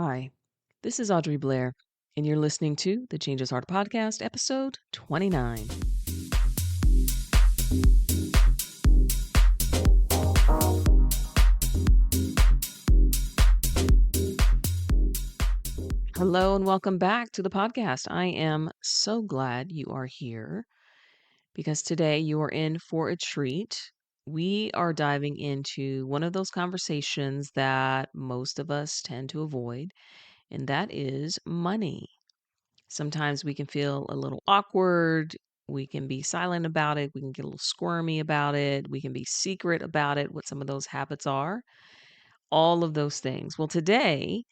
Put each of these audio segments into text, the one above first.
Hi, this is Audrey Blair, and you're listening to the Change is Hard podcast, episode 29. Hello, and welcome back to the podcast. I am so glad you are here because today you are in for a treat. We are diving into one of those conversations that most of us tend to avoid, and that is money. Sometimes we can feel a little awkward. We can be silent about it. We can get a little squirmy about it. We can be secret about it, what some of those habits are, all of those things. Well, today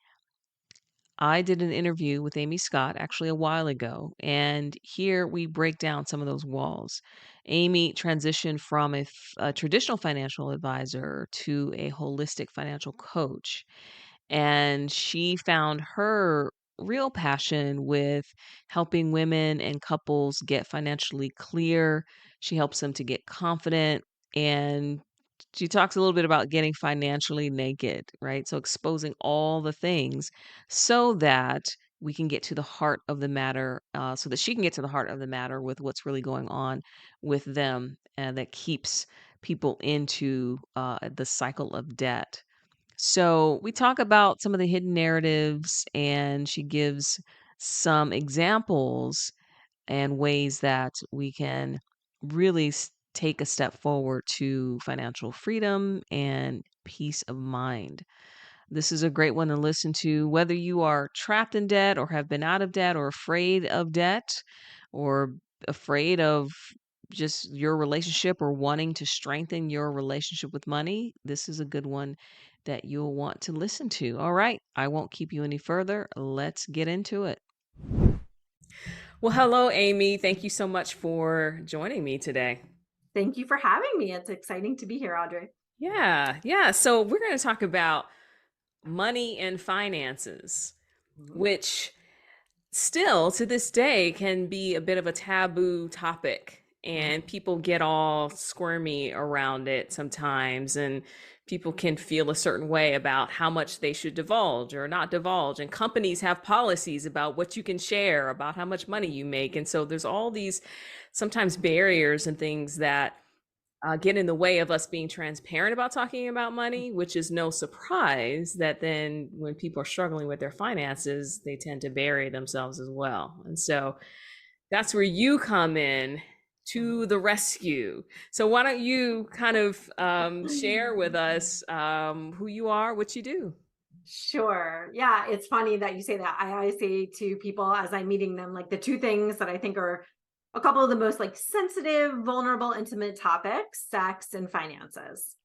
I did an interview with Amy Scott actually a while ago, and here we break down some of those walls. Amy transitioned from a traditional financial advisor to a holistic financial coach. And she found her real passion with helping women and couples get financially clear. She helps them to get confident. And she talks a little bit about getting financially naked, right? So exposing all the things so that we can get to the heart of the matter, so that she can get to the heart of the matter with what's really going on with them, and that keeps people into the cycle of debt. So we talk about some of the hidden narratives, and she gives some examples and ways that we can really take a step forward to financial freedom and peace of mind. This is a great one to listen to, whether you are trapped in debt or have been out of debt or afraid of debt or afraid of just your relationship or wanting to strengthen your relationship with money. This is a good one that you'll want to listen to. All right, I won't keep you any further. Let's get into it. Well, hello, Amy. Thank you so much for joining me today. Thank you for having me. It's exciting to be here, Audrey. Yeah. So we're going to talk about money and finances, Mhm. which still to this day can be a bit of a taboo topic, and people get all squirmy around it sometimes, and people can feel a certain way about how much they should divulge or not divulge, and companies have policies about what you can share, about how much money you make, and so there's all these sometimes barriers and things that get in the way of us being transparent about talking about money, which is no surprise that then when people are struggling with their finances, they tend to bury themselves as well. And so that's where you come in to the rescue. So why don't you kind of share with us who you are, what you do? Sure. Yeah, it's funny that you say that. I always say to people as I'm meeting them, like the two things that I think are a couple of the most like sensitive, vulnerable, intimate topics, sex and finances.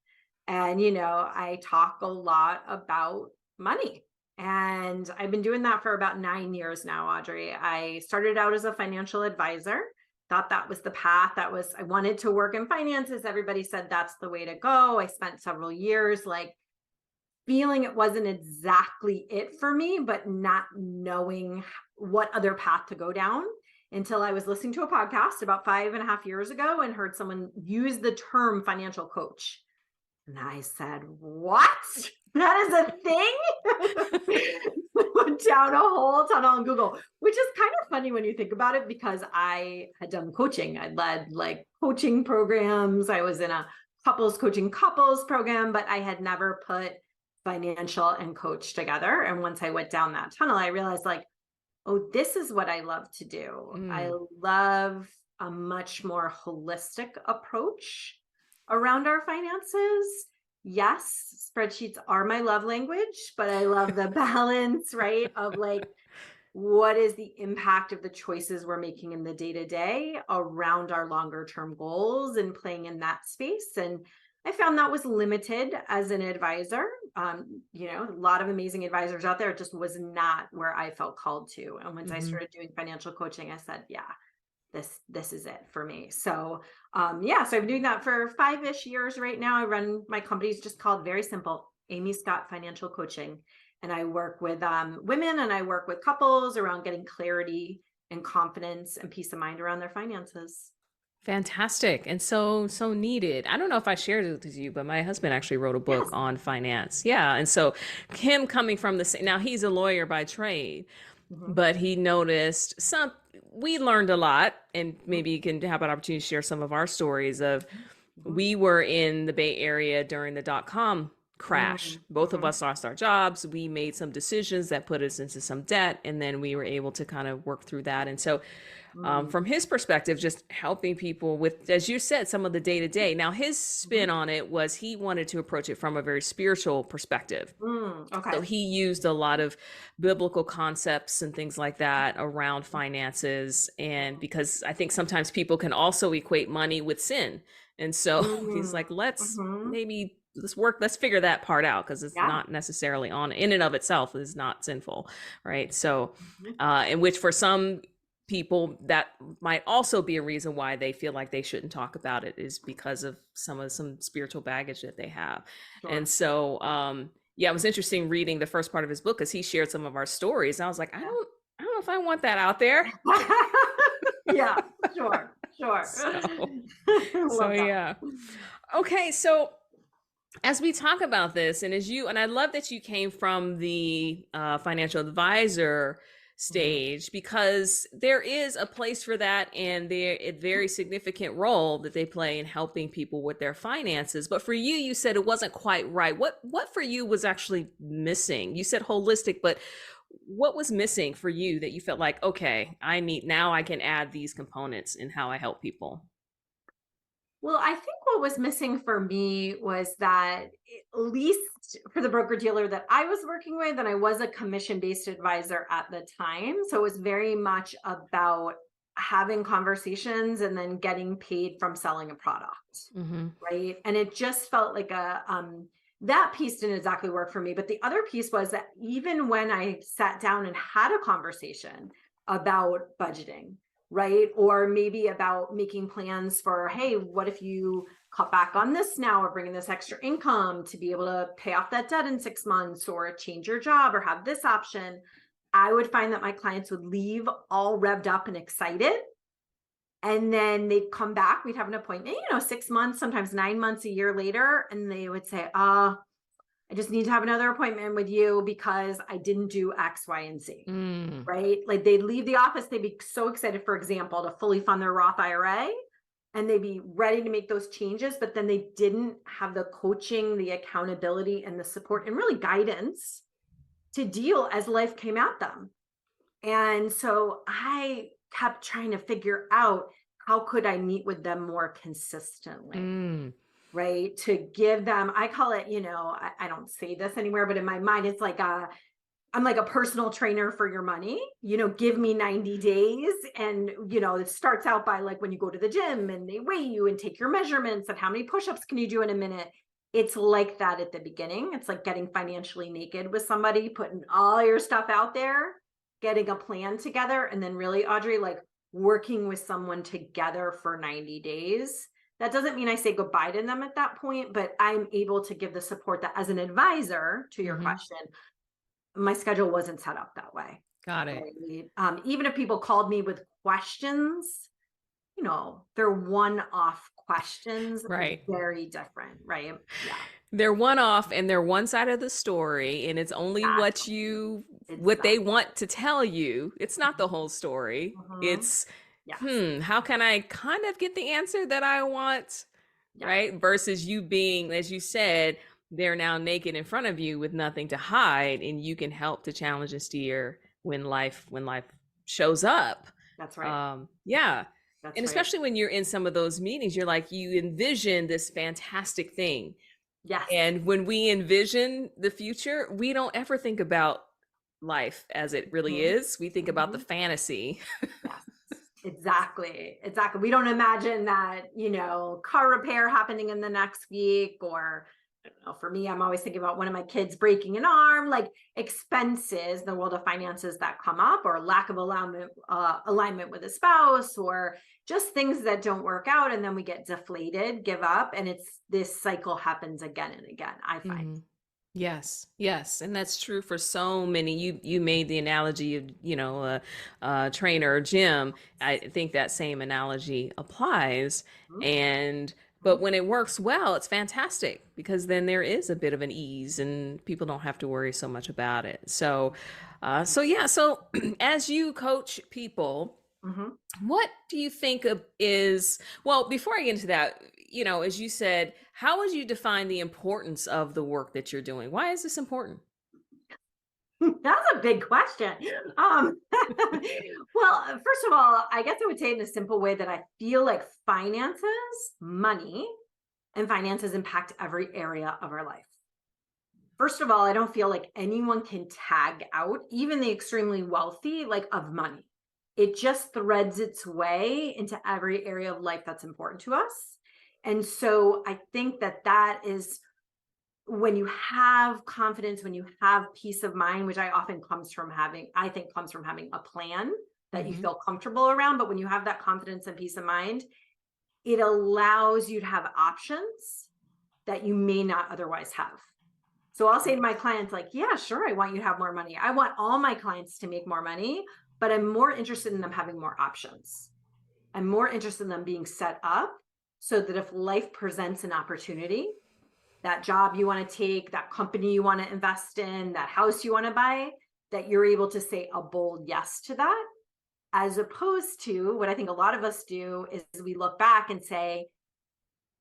And, I talk a lot about money. And I've been doing that for about 9 years now, Audrey. I started out as a financial advisor, thought that was the path I wanted to work in finances. Everybody said that's the way to go. I spent several years like feeling it wasn't exactly it for me, but not knowing what other path to go down until I was listening to a podcast about 5.5 years ago and heard someone use the term financial coach. And I said, what? That is a thing? Went down a whole tunnel on Google, which is kind of funny when you think about it, because I had done coaching. I led like coaching programs. I was in a couples program, but I had never put financial and coach together. And once I went down that tunnel, I realized like, oh, this is what I love to do. I Mm, love a much more holistic approach around our finances. Yes, spreadsheets are my love language, but I love the balance, right? Of like, what is the impact of the choices we're making in the day to day around our longer term goals and playing in that space. And I found that was limited as an advisor. A lot of amazing advisors out there. It just was not where I felt called to. And once I mhm. started doing financial coaching, I said, yeah, this is it for me. So so I've been doing that for 5-ish years right now. I run my company's just called very simple, Amy Scott Financial Coaching. And I work with women and I work with couples around getting clarity and confidence and peace of mind around their finances. Fantastic. And so needed. I don't know if I shared it with you, but my husband actually wrote a book Yes. on finance. Yeah. And so him coming from the same, now he's a lawyer by trade, Mhm, but he noticed some, we learned a lot, and mhm, maybe you can have an opportunity to share some of our stories of, mhm, we were in the Bay Area during the .com crash. mhm, Both of mhm, us lost our jobs. We made some decisions that put us into some debt, and then we were able to kind of work through that. And so mhm, from his perspective, just helping people with, as you said, some of the day to day. Now, his mhm, spin on it was he wanted to approach it from a very spiritual perspective. So okay. he used a lot of biblical concepts and things like that around finances. And because I think sometimes people can also equate money with sin. And so he's Mm, like, let's mhm, maybe let's figure that part out, because it's yeah. not necessarily on in and of itself is not sinful, right? So, Mhm. in which for some people that might also be a reason why they feel like they shouldn't talk about it, is because of some spiritual baggage that they have. And Sure. so yeah, it was interesting reading the first part of his book because he shared some of our stories. And I was like, Yeah. I don't know if I want that out there. Yeah, sure, sure. So Love that. yeah. Okay, so as we talk about this, and I love that you came from the financial advisor Mhm. stage, because there is a place for that, and there a very significant role that they play in helping people with their finances. But for you, you said it wasn't quite right. What for you was actually missing? You said holistic, but what was missing for you that you felt like, okay, I can add these components in how I help people? Well, I think what was missing for me was that, at least for the broker dealer that I was working with, and I was a commission based advisor at the time. So it was very much about having conversations and then getting paid from selling a product. Mm-hmm. Right. And it just felt like that piece didn't exactly work for me. But the other piece was that even when I sat down and had a conversation about budgeting, right? Or maybe about making plans for, hey, what if you cut back on this now or bring in this extra income to be able to pay off that debt in 6 months or change your job or have this option? I would find that my clients would leave all revved up and excited, and then they'd come back. We'd have an appointment, 6 months, sometimes 9 months, a year later. And they would say, I just need to have another appointment with you because I didn't do X, Y, and Z. Mm. Right. Like they'd leave the office. They'd be so excited, for example, to fully fund their Roth IRA, and they'd be ready to make those changes. But then they didn't have the coaching, the accountability, and the support and really guidance to deal as life came at them. And so I kept trying to figure out how could I meet with them more consistently, Mm. right? To give them, I call it, I don't say this anywhere, but in my mind, it's like I'm like a personal trainer for your money. Give me 90 days. And, it starts out by like when you go to the gym and they weigh you and take your measurements and how many push-ups can you do in a minute. It's like that at the beginning. It's like getting financially naked with somebody, putting all your stuff out there, getting a plan together, and then really, Audrey, like working with someone together for 90 days. That doesn't mean I say goodbye to them at that point, but I'm able to give the support that, as an advisor to your Mm-hmm. question, my schedule wasn't set up that way. Got it. Right? Even if people called me with questions, they're one-off questions, Right. very different, right? Yeah, They're one off, and they're one side of the story, and it's only exactly. what they Exactly. want to tell you. It's not the whole story. Mm-hmm. It's, Yes. how can I kind of get the answer that I want? Yes. Right? Versus you being, as you said, they're now naked in front of you with nothing to hide, and you can help to challenge and steer when life shows up. That's right. Yeah. And That's right. especially when you're in some of those meetings, you're like, you envision this fantastic thing. Yes. And when we envision the future, we don't ever think about life as it really Mm-hmm. is. We think about the Mm-hmm. fantasy. Yes, exactly. Exactly. We don't imagine that, car repair happening in the next week, or I don't know, for me, I'm always thinking about one of my kids breaking an arm, like expenses, the world of finances that come up, or lack of alignment with a spouse, or just things that don't work out. And then we get deflated, give up. And it's this cycle happens again and again, I find. Mhm. Yes, yes, and that's true for so many. You made the analogy of, a trainer or gym. I think that same analogy applies. Mhm, And mhm, but when it works well, it's fantastic because then there is a bit of an ease and people don't have to worry so much about it. So yeah, so as you coach people, mhm. what do you think of is, well, before I get into that, as you said, how would you define the importance of the work that you're doing? Why is this important? That's a big question. Um, well, first of all, I guess I would say in a simple way that I feel like finances, money, and finances impact every area of our life. First of all, I don't feel like anyone can tag out, even the extremely wealthy, like of money. It just threads its way into every area of life that's important to us. And so I think that that is when you have confidence, when you have peace of mind, which I think comes from having a plan that you Mm-hmm. feel comfortable around. But when you have that confidence and peace of mind, it allows you to have options that you may not otherwise have. So I'll say to my clients, like, yeah, sure, I want you to have more money. I want all my clients to make more money, but I'm more interested in them having more options. I'm more interested in them being set up so that if life presents an opportunity, that job you want to take, that company you want to invest in, that house you want to buy, that you're able to say a bold yes to that, as opposed to what I think a lot of us do is we look back and say,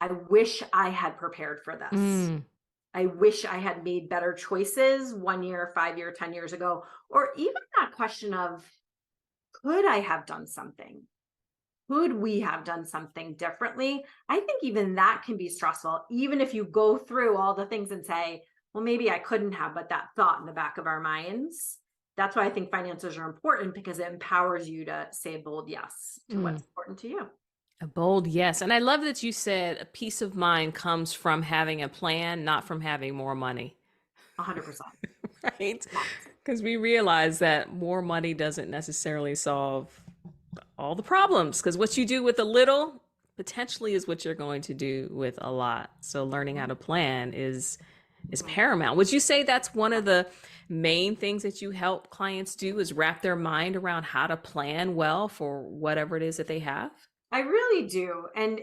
I wish I had prepared for this. Mm. I wish I had made better choices 1 year, 5 year, 10 years ago, or even that question of, could I have done something? Could we have done something differently? I think even that can be stressful, even if you go through all the things and say, well, maybe I couldn't have, but that thought in the back of our minds. That's why I think finances are important because it empowers you to say a bold yes to Mm. what's important to you. A bold yes. And I love that you said a peace of mind comes from having a plan, not from having more money. 100%. Right? Yes. Because we realize that more money doesn't necessarily solve all the problems. Because what you do with a little potentially is what you're going to do with a lot. So learning how to plan is Mhm. paramount. Would you say that's one of the main things that you help clients do is wrap their mind around how to plan well for whatever it is that they have? I really do. And,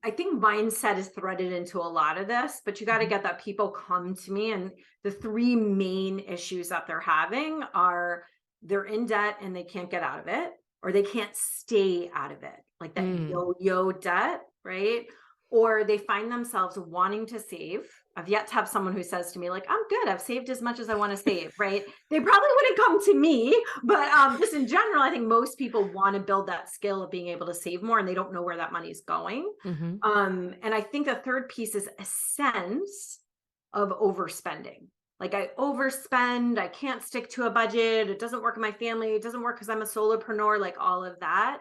I think mindset is threaded into a lot of this, but you got to Mhm. get that people come to me. And the three main issues that they're having are they're in debt and they can't get out of it, or they can't stay out of it, like that Mm. yo yo debt, right? Or they find themselves wanting to save. I've yet to have someone who says to me, like, I'm good. I've saved as much as I want to save, right? They probably wouldn't come to me, but just in general, I think most people want to build that skill of being able to save more and they don't know where that money's going. Hmm. And I think the third piece is a sense of overspending. Like I overspend, I can't stick to a budget, it doesn't work in my family, it doesn't work because I'm a solopreneur, like all of that.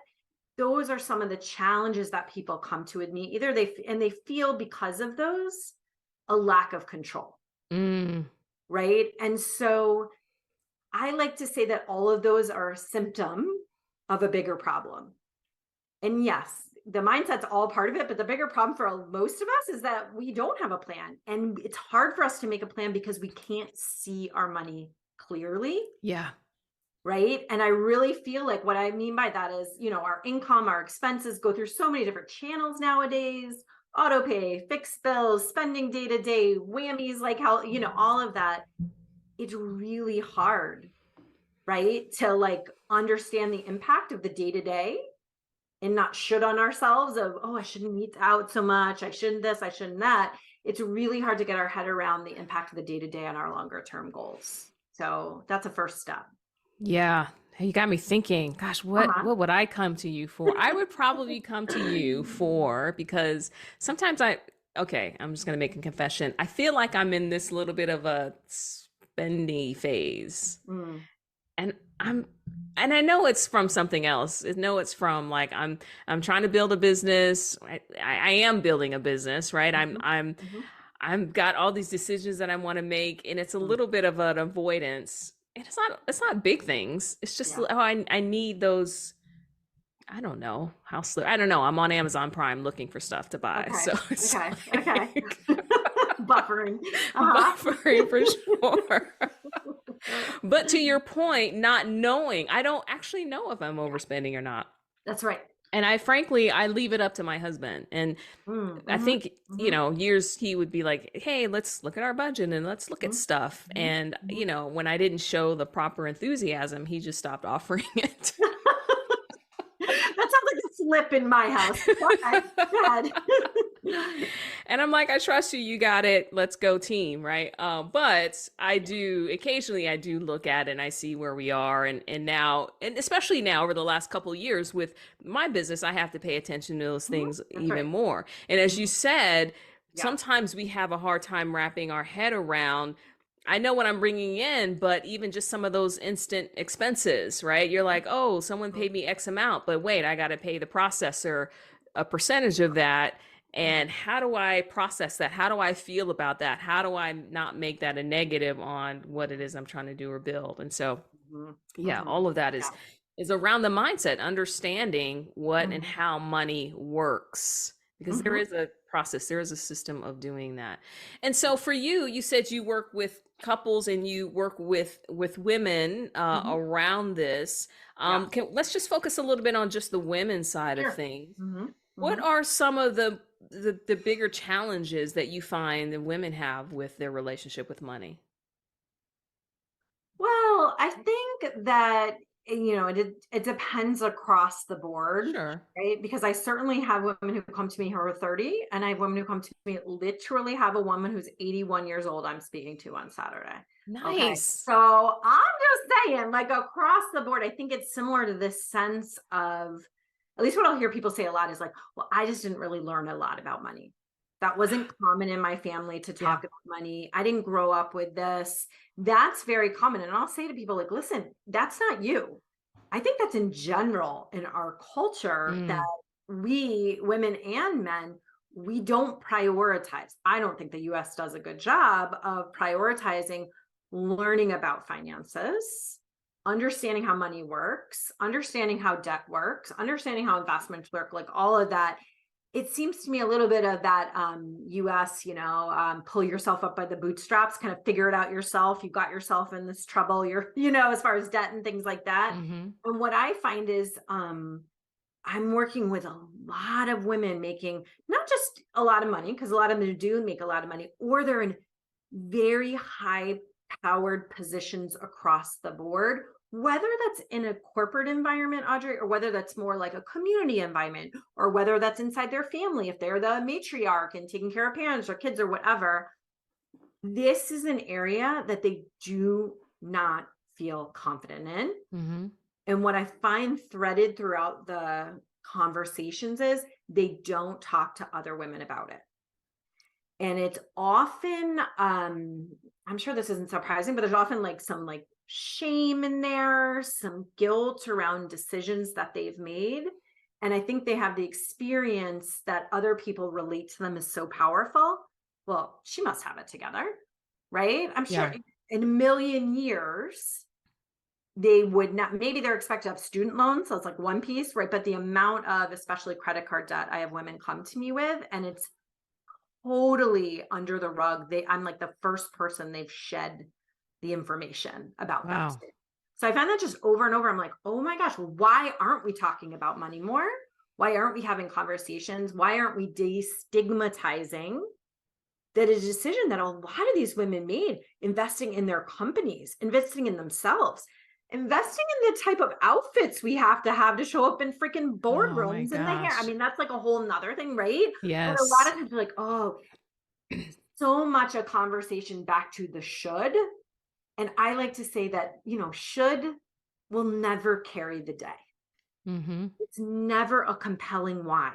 Those are some of the challenges that people come to with me. Either they feel because of those a lack of control, Mm. right? And so I like to say that all of those are a symptom of a bigger problem. And yes, the mindset's all part of it, but the bigger problem for most of us is that we don't have a plan. And it's hard for us to make a plan because we can't see our money clearly, Yeah. right? And I really feel like what I mean by that is, our income, our expenses go through so many different channels nowadays, auto pay, fixed bills, spending day to day, whammies, like how, all of that. It's really hard, right? To like understand the impact of the day to day and not should on ourselves of, oh, I shouldn't eat out so much. I shouldn't this, I shouldn't that. It's really hard to get our head around the impact of the day to day on our longer term goals. So that's a first step. Yeah. Hey, you got me thinking, gosh, what Uh-huh. what would I come to you for? I would probably come to you for because sometimes okay, I'm just gonna make a confession. I feel like I'm in this little bit of a spendy phase. Mm, And and I know it's from something else. I know it's from like I'm trying to build a business. I am building a business, right? mhm, mhm, I'm got all these decisions that I want to make, and it's a mm. little bit of an avoidance. And it's not big things. It's just Yeah. oh I need those. I don't know I don't know. I'm on Amazon Prime looking for stuff to buy, Okay. so it's Okay. Okay. like Buffering. Uh-huh. Buffering for sure. But to your point, not knowing, I don't actually know if I'm overspending or not. That's right. And I frankly, I leave it up to my husband. And I Mm-hmm. think, Mm-hmm. years he would be like, hey, let's look at our budget and let's look at stuff. Mm-hmm. And, Mm-hmm. when I didn't show the proper enthusiasm, he just stopped offering it. That sounds like a slip in my house. Okay, go ahead. And I'm like, I trust you. You got it. Let's go team. Right. But I do occasionally, I do look at it and I see where we are. And now, and especially now over the last couple of years with my business, I have to pay attention to those Mhm. things That's even right. more. And as you Mhm. said, Yeah. sometimes we have a hard time wrapping our head around, I know what I'm bringing in, but even just some of those instant expenses, right? You're like, oh, someone Mhm. paid me X amount, but wait, I got to pay the processor a percentage of that. Mhm. And how do I process that? How do I feel about that? How do I not make that a negative on what it is I'm trying to do or build? And so, Mhm. yeah, Mhm. all of that Yeah. is around the mindset, understanding what and Mhm. how money works, because there Mhm. is a process, there is a system of doing that. And so for you, you said you work with couples and you work with women Mhm. around this. Yeah. Let's just focus a little bit on just the women's side of Sure. things. Mhm. What Mhm. are some of the bigger challenges that you find that women have with their relationship with money? Well, I think that it depends across the board, Sure. right? Because I certainly have women who come to me who are 30, and I have women who come to me, literally have a woman who's 81 years old I'm speaking to on Saturday. Okay. Nice. So I'm just saying, like across the board, I think it's similar to this sense of, at least what I'll hear people say a lot is like, well, I just didn't really learn a lot about money. That wasn't common in my family to Yeah. talk about money. I didn't grow up with this. That's very common. And I'll say to people, like, listen, that's not you. I think that's in general in our culture that Mm. we, women and men, we don't prioritize. I don't think the US does a good job of prioritizing learning about finances, understanding how money works, understanding how debt works, understanding how investments work, like all of that. It seems to me a little bit of that US, pull yourself up by the bootstraps, kind of figure it out yourself. You got yourself in this trouble, you're, as far as debt and things like that. Mm-hmm. And what I find is I'm working with a lot of women making not just a lot of money, because a lot of them do make a lot of money, or they're in very high powered positions across the board, whether that's in a corporate environment, Audrey, or whether that's more like a community environment, or whether that's inside their family, if they're the matriarch and taking care of parents or kids or whatever. This is an area that they do not feel confident in. Mm-hmm. And what I find threaded throughout the conversations is they don't talk to other women about it. And it's often, I'm sure this isn't surprising, but there's often like some like shame in there, some guilt around decisions that they've made. And I think they have the experience that other people relate to them as so powerful. Well, she must have it together, right? I'm sure Yeah. in a million years, they would not, maybe they're expected to have student loans. So it's like one piece, right? But the amount of, especially credit card debt, I have women come to me with, and it's totally under the rug. I'm like the first person they've shed the information about that Wow. to. So I find that just over and over. I'm like, oh my gosh, why aren't we talking about money more? Why aren't we having conversations? Why aren't we destigmatizing that a decision that a lot of these women made, investing in their companies, investing in themselves, investing in the type of outfits we have to show up in freaking Oh my boardrooms and the hair. I gosh. mean, that's like a whole nother thing, right? But a lot Yes. of times you're like, oh, so much a conversation back to the should. And I like to say that, should will never carry the day. Mm-hmm. It's never a compelling why.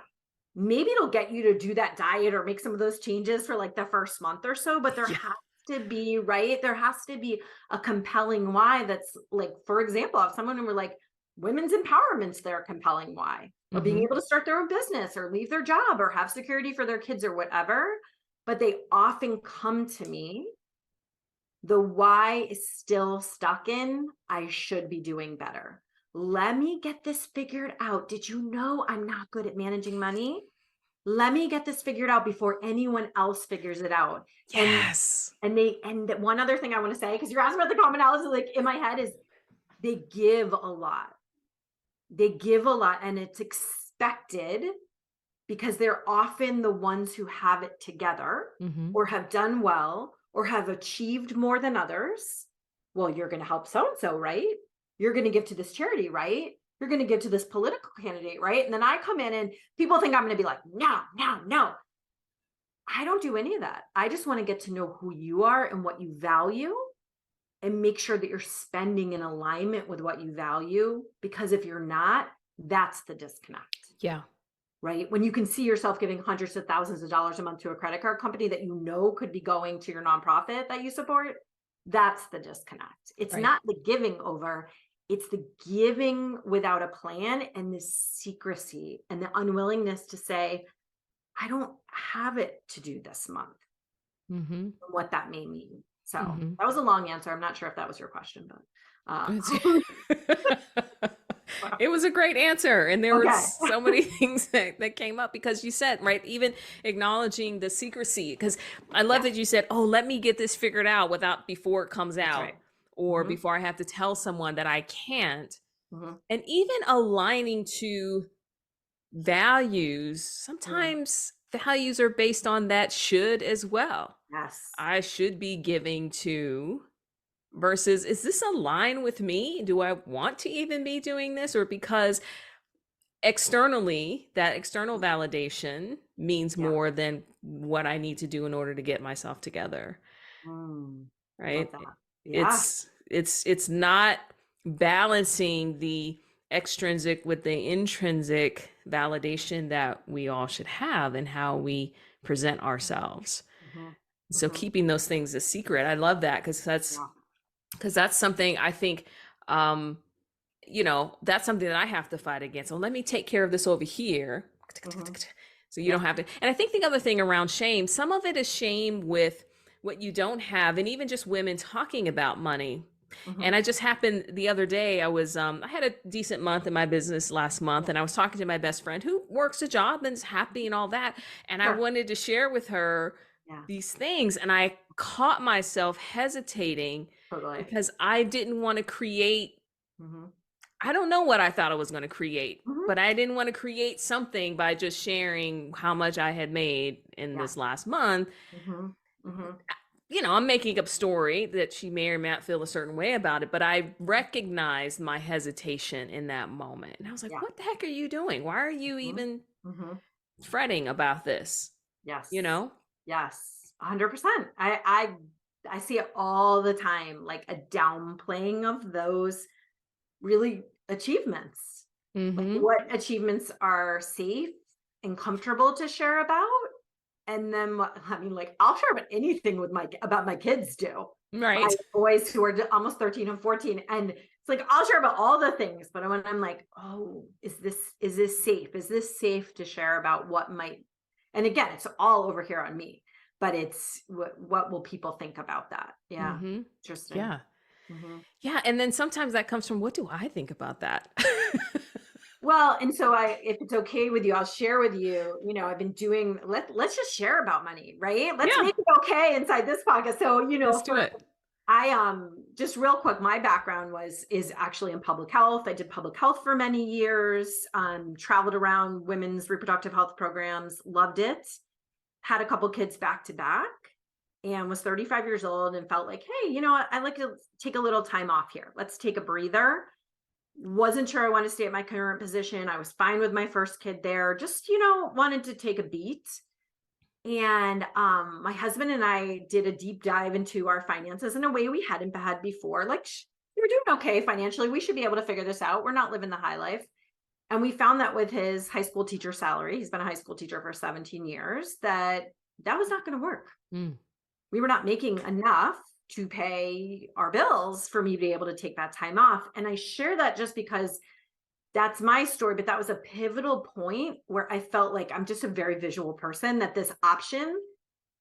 Maybe it'll get you to do that diet or make some of those changes for like the first month or so, but there Yeah. has to be, right? There has to be a compelling why that's like, for example, if someone were like, women's empowerment's their compelling why, or being Mm-hmm. able to start their own business or leave their job or have security for their kids or whatever. But they often come to me, the why is still stuck in, I should be doing better. Let me get this figured out. Did you know I'm not good at managing money? let me get this figured out before anyone else figures it out. And Yes. one other thing I want to say, because you're asking about the commonalities, like in my head, is they give a lot. They give a lot, and it's expected because they're often the ones who have it together Mhm. or have done well or have achieved more than others. Well, you're going to help so and so, right? You're going to give to this charity, right? You're going to give to this political candidate, right? And then I come in and people think I'm going to be like, no, no, no. I don't do any of that. I just want to get to know who you are and what you value and make sure that you're spending in alignment with what you value. Because if you're not, that's the disconnect, Yeah. right? When you can see yourself giving hundreds of thousands of dollars a month to a credit card company that you know could be going to your nonprofit that you support, that's the disconnect. It's Right. not the giving over, it's the giving without a plan and the secrecy and the unwillingness to say, I don't have it to do this month, Mhm. and what that may mean. So Mhm. that was a long answer. I'm not sure if that was your question, but It's wow. It was a great answer, and there were Okay. so many things that came up because you said, right, even acknowledging the secrecy, because I love Yeah, that you said, "Oh, let me get this figured out without before it comes that's out right. or Hmm. before I have to tell someone that I can't." Hmm. And even aligning to values, Mm. sometimes values are based on that should as well. Yes. I should be giving to versus is this align with me? Do I want to even be doing this? Or because externally, that external validation means Yeah. more than what I need to do in order to get myself together, Mm. Love right? that. Yeah. It's not balancing the extrinsic with the intrinsic validation that we all should have and how we present ourselves. Hmm. So Hmm. keeping those things a secret, I love that Yeah. because that's something I think um that's something that I have to fight against. So let me take care of this over here. Hmm. So you don't Yeah. have to. And I think the other thing around shame, some of it is shame with what you don't have, and even just women talking about money. And Hmm. I just happened the other day, I had a decent month in my business last month, Yeah. and I was talking to my best friend who works a job and is happy and all that. And I Sure. wanted to share with her Yeah. these things. And I caught myself hesitating Totally. because I didn't want to create Hmm. I don't know what I thought I was going to create, Hmm. but I didn't want to create something by just sharing how much I had made in Yeah. this last month. Hmm. Hmm. I'm making up story that she may or may not feel a certain way about it, but I recognized my hesitation in that moment. And I was like, Yeah. what the heck are you doing? Why are you Hmm. even Hmm. fretting about this? You Yes. know? Yes. 100%. I see it all the time, like a downplaying of those really achievements. Like Mm-hmm. what achievements are safe and comfortable to share about? And then I mean, like I'll share about anything with about my kids do. My Right. boys who are almost 13 and 14. And it's like I'll share about all the things, but when I'm like, oh, is this safe? Is this safe to share about what might, and again, it's all over here on me, but it's what will people think about that? Yeah. Mm-hmm. Interesting. Yeah. Hmm. Yeah. And then sometimes that comes from what do I think about that? Well, and so if it's okay with you, I'll share with you, I've been doing, let's just share about money, right? Let's Yeah. make it okay inside this podcast. So, Let's do it. just real quick, my background is actually in public health. I did public health for many years, traveled around women's reproductive health programs, loved it, had a couple kids back to back, and was 35 years old and felt like, hey, you know what? I'd like to take a little time off here. Let's take a breather. Wasn't sure I wanted to stay at my current position. I was fine with my first kid there. Just, wanted to take a beat. And my husband and I did a deep dive into our finances in a way we hadn't had before. Like we were doing okay financially. We should be able to figure this out. We're not living the high life. And we found that with his high school teacher salary, he's been a high school teacher for 17 years, that was not going to work. Mm. We were not making enough to pay our bills for me to be able to take that time off. And I share that just because that's my story, but that was a pivotal point where I felt like I'm just a very visual person, that this option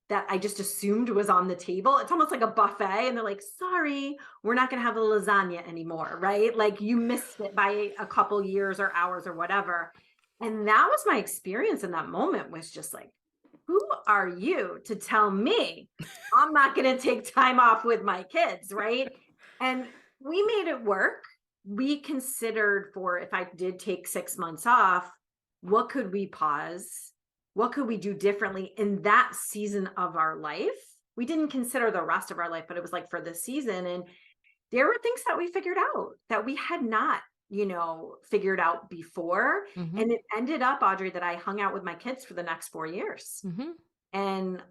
that I just assumed was on the table, it's almost like a buffet. And they're like, sorry, we're not going to have the lasagna anymore, right? Like you missed it by a couple years or hours or whatever. And that was my experience in that moment, was just like, who are you to tell me I'm not going to take time off with my kids, right? And we made it work. We considered, for if I did take 6 months off, what could we pause? What could we do differently in that season of our life? We didn't consider the rest of our life, but it was like for this season. And there were things that we figured out that we had not, figured out before. Mm-hmm. And it ended up, Audrey, that I hung out with my kids for the next 4 years. Mm-hmm. And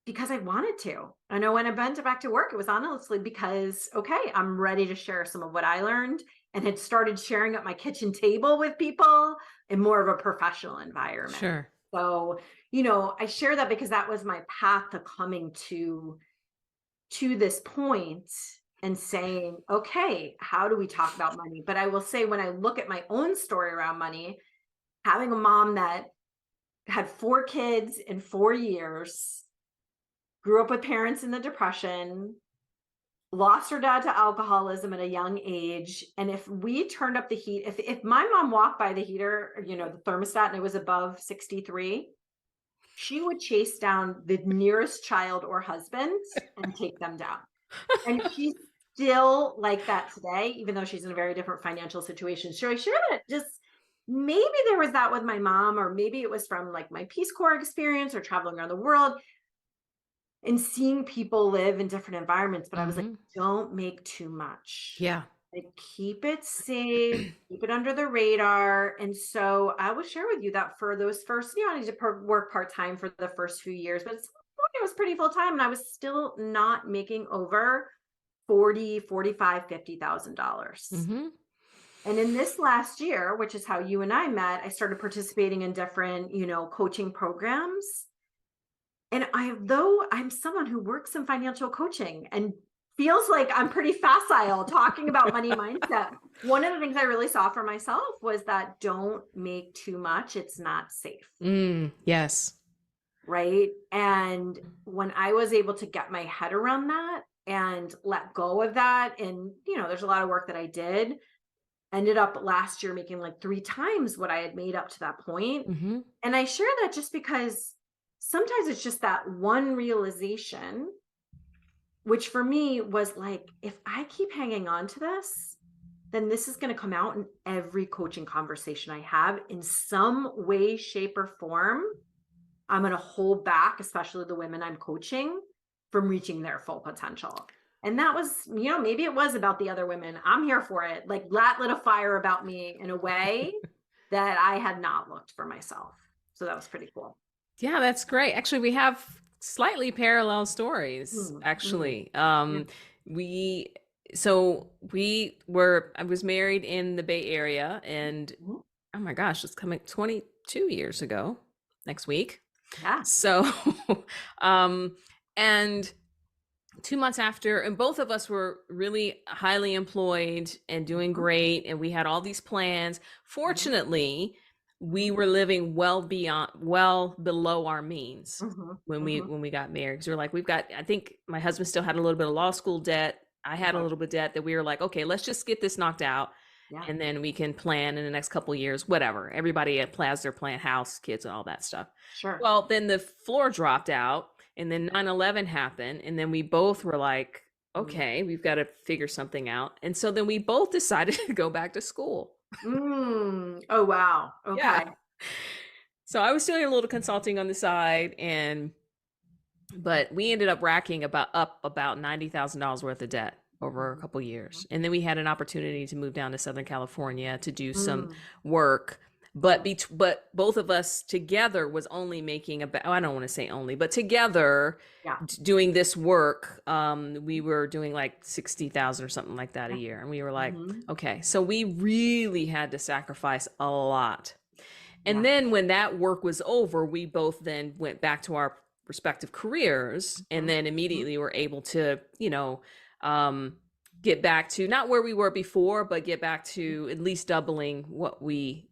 because I wanted to. I know when I went back to work, it was honestly because, okay, I'm ready to share some of what I learned, and had started sharing at my kitchen table with people in more of a professional environment. Sure. So, I share that because that was my path to coming to this point and saying, okay, how do we talk about money? But I will say, when I look at my own story around money, having a mom that had 4 kids in 4 years, grew up with parents in the Depression, lost her dad to alcoholism at a young age. And if we turned up the heat, if my mom walked by the heater, the thermostat, and it was above 63, she would chase down the nearest child or husband and take them down. And she's still like that today, even though she's in a very different financial situation. So I share that just, maybe there was that with my mom, or maybe it was from like my Peace Corps experience or traveling around the world and seeing people live in different environments. But I was like, Mm-hmm. don't make too much. Yeah. Like, keep it safe, keep it under the radar. And so I would share with you that for those first, I need to work part-time for the first few years, but it was pretty full-time, and I was still not making over 40, 45, $50,000. Mm-hmm. And in this last year, which is how you and I met, I started participating in different, coaching programs. And though I'm someone who works in financial coaching and feels like I'm pretty facile talking about money mindset, one of the things I really saw for myself was that don't make too much. It's not safe. Yes. Right. And when I was able to get my head around that and let go of that, and, there's a lot of work that I did, ended up last year making like 3 times what I had made up to that point. Mm-hmm. And I share that just because sometimes it's just that one realization, which for me was like, if I keep hanging on to this, then this is going to come out in every coaching conversation I have in some way, shape, or form. I'm going to hold back, especially the women I'm coaching, from reaching their full potential. And that was, maybe it was about the other women. I'm here for it. Like, that lit a fire about me in a way that I had not looked for myself. So that was pretty cool. Yeah, that's great. Actually, we have slightly parallel stories, Mm-hmm. actually. Yeah. We I was married in the Bay Area, and Mhm. oh my gosh, it's coming 22 years ago next week. Yeah. So, and 2 months after, and both of us were really highly employed and doing Mhm. great, and we had all these plans. Mhm. Fortunately, we Mhm. were living well below our means Mhm. when we Mhm. when we got married, because we were like, I think my husband still had a little bit of law school debt. I had a Okay. little bit of debt, that we were like, okay, let's just get this knocked out, Yeah. and then we can plan in the next couple of years, whatever. Everybody plans their plan, house, kids, and all that stuff. Sure. Well, then the floor dropped out, and then 9/11 happened, and then we both were like, Mm. okay, we've got to figure something out. And so then we both decided to go back to school. Oh, wow. Yeah. Okay. So I was doing a little consulting on the side, but we ended up racking about $90,000 worth of debt over a Mhm. couple years. Mhm. And then we had an opportunity to move down to Southern California to do some Mm. work. But Mm. but both of us together was only making about, I don't want to say only, but together Yeah. doing this work, we were doing like 60,000 or something like that a Yeah. year. And we were like, Mhm. okay, so we really had to sacrifice a lot. And Yeah. then when that work was over, we both then went back to our respective careers, and Mhm. then Mhm. immediately were able to, um, get back to not where we were before, but get back Mhm. to at least doubling what we,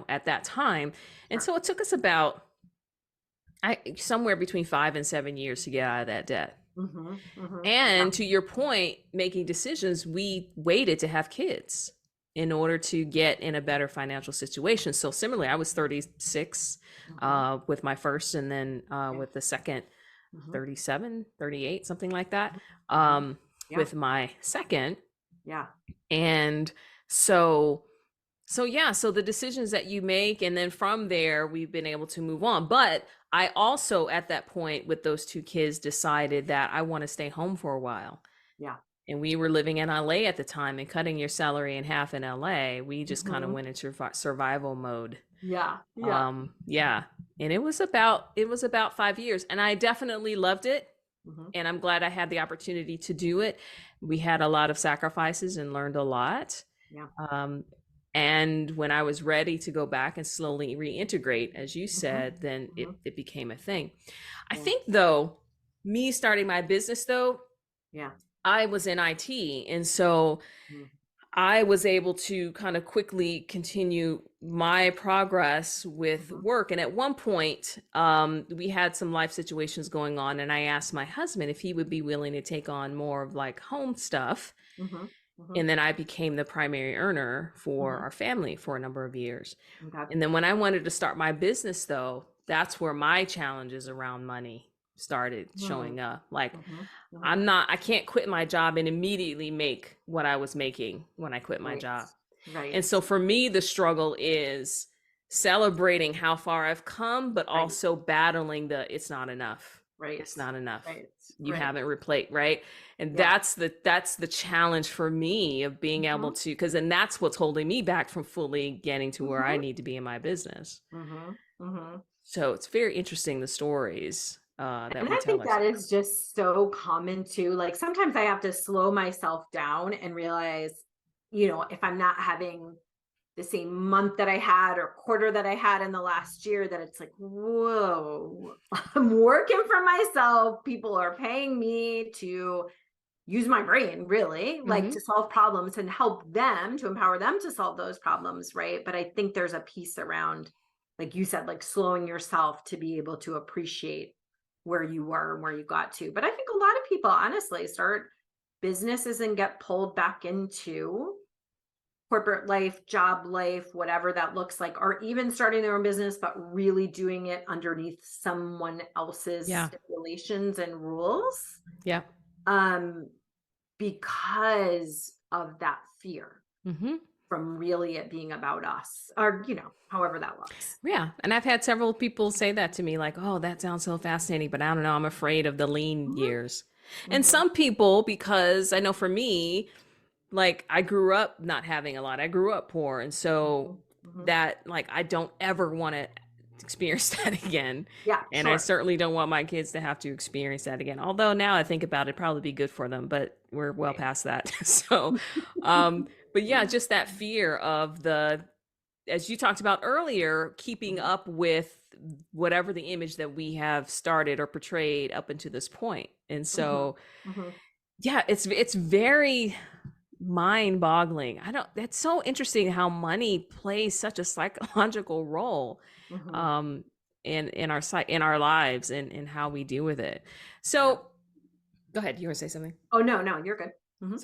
at that time. And Sure. so it took us about somewhere between 5 and 7 years to get out of that debt. Mhm. Mhm. Yeah. And to your point, making decisions, we waited to have kids. in order to get in a better financial situation. So similarly, I was 36 Mhm. with my first, and then Yeah. with the second, Mhm. 37, 38, something like that, Mhm. Mhm. Yeah. with my second. Yeah. And so yeah, so the decisions that you make, and then from there, we've been able to move on. But I also, at that point, with those two kids, decided that I want to stay home for a while. Yeah. And we were living in LA at the time, and cutting your salary in half in LA, we just kind of Mhm. went into survival mode. Yeah. Yeah. Yeah. And it was about 5 years, and I definitely loved it. Mhm. And I'm glad I had the opportunity to do it. We had a lot of sacrifices and learned a lot. Yeah. Um, and when I was ready to go back and slowly reintegrate, as you Mhm. said, then Mhm. it became a thing. I Yeah. think, though, me starting my business, though, Yeah. I was in IT. And so Mhm. I was able to kind of quickly continue my progress with Mhm. work. And at one point, we had some life situations going on. And I asked my husband if he would be willing to take on more of like home stuff. Mhm. Mhm. And then I became the primary earner for Mhm. our family for a number of years. Okay. And then when I wanted to start my business, though, that's where my challenges around money started Mhm. showing up. Like, Mhm. Mhm. I can't quit my job and immediately make what I was making when I quit my Right. job. And Right. so for me, the struggle is celebrating how far I've come, but Right. also battling the it's not enough. Right. It's not enough. Right. You Right. haven't replaced, right? And Yeah. that's the challenge for me of being able Mhm. to, because then that's what's holding me back from fully getting to where I Mhm. need to be in my business. Mhm. Mhm. So it's very interesting, the stories that And we I tell think that ourselves. is just so common too. Like sometimes I have to slow myself down and realize, if I'm not having the same month that I had or quarter that I had in the last year, that it's like, whoa, I'm working for myself. People are paying me to use my brain, really, like Hmm. to solve problems and help them to empower them to solve those problems. Right. But I think there's a piece around, like you said, like slowing yourself to be able to appreciate where you were and where you got to. But I think a lot of people honestly start businesses and get pulled back into corporate life, job life, whatever that looks like, or even starting their own business, but really doing it underneath someone else's Yeah. stipulations and rules, Yeah. um, because of that fear Hmm. from really it being about us, or, however that looks. Yeah. And I've had several people say that to me, like, oh, that sounds so fascinating, but I don't know, I'm afraid of the lean Mhm, years. And mhm, some people, because I know for me, like I grew up not having a lot, I grew up poor. And so mhm, mhm. that, like, I don't ever want to experience that again. Yeah, And I sure. certainly don't want my kids to have to experience that again. Although now I think about it, probably be good for them, but we're well Right. past that. So, but yeah, just that fear of the, as you talked about earlier, keeping Mhm, up with whatever the image that we have started or portrayed up until this point. And mhm, so, mhm, yeah, it's very mind-boggling. I don't That's so interesting how money plays such a psychological role mhm. um in our in our lives and how we deal with it. Yeah. So, go ahead, you want to say something? Oh, no, no, you're good. Mhm,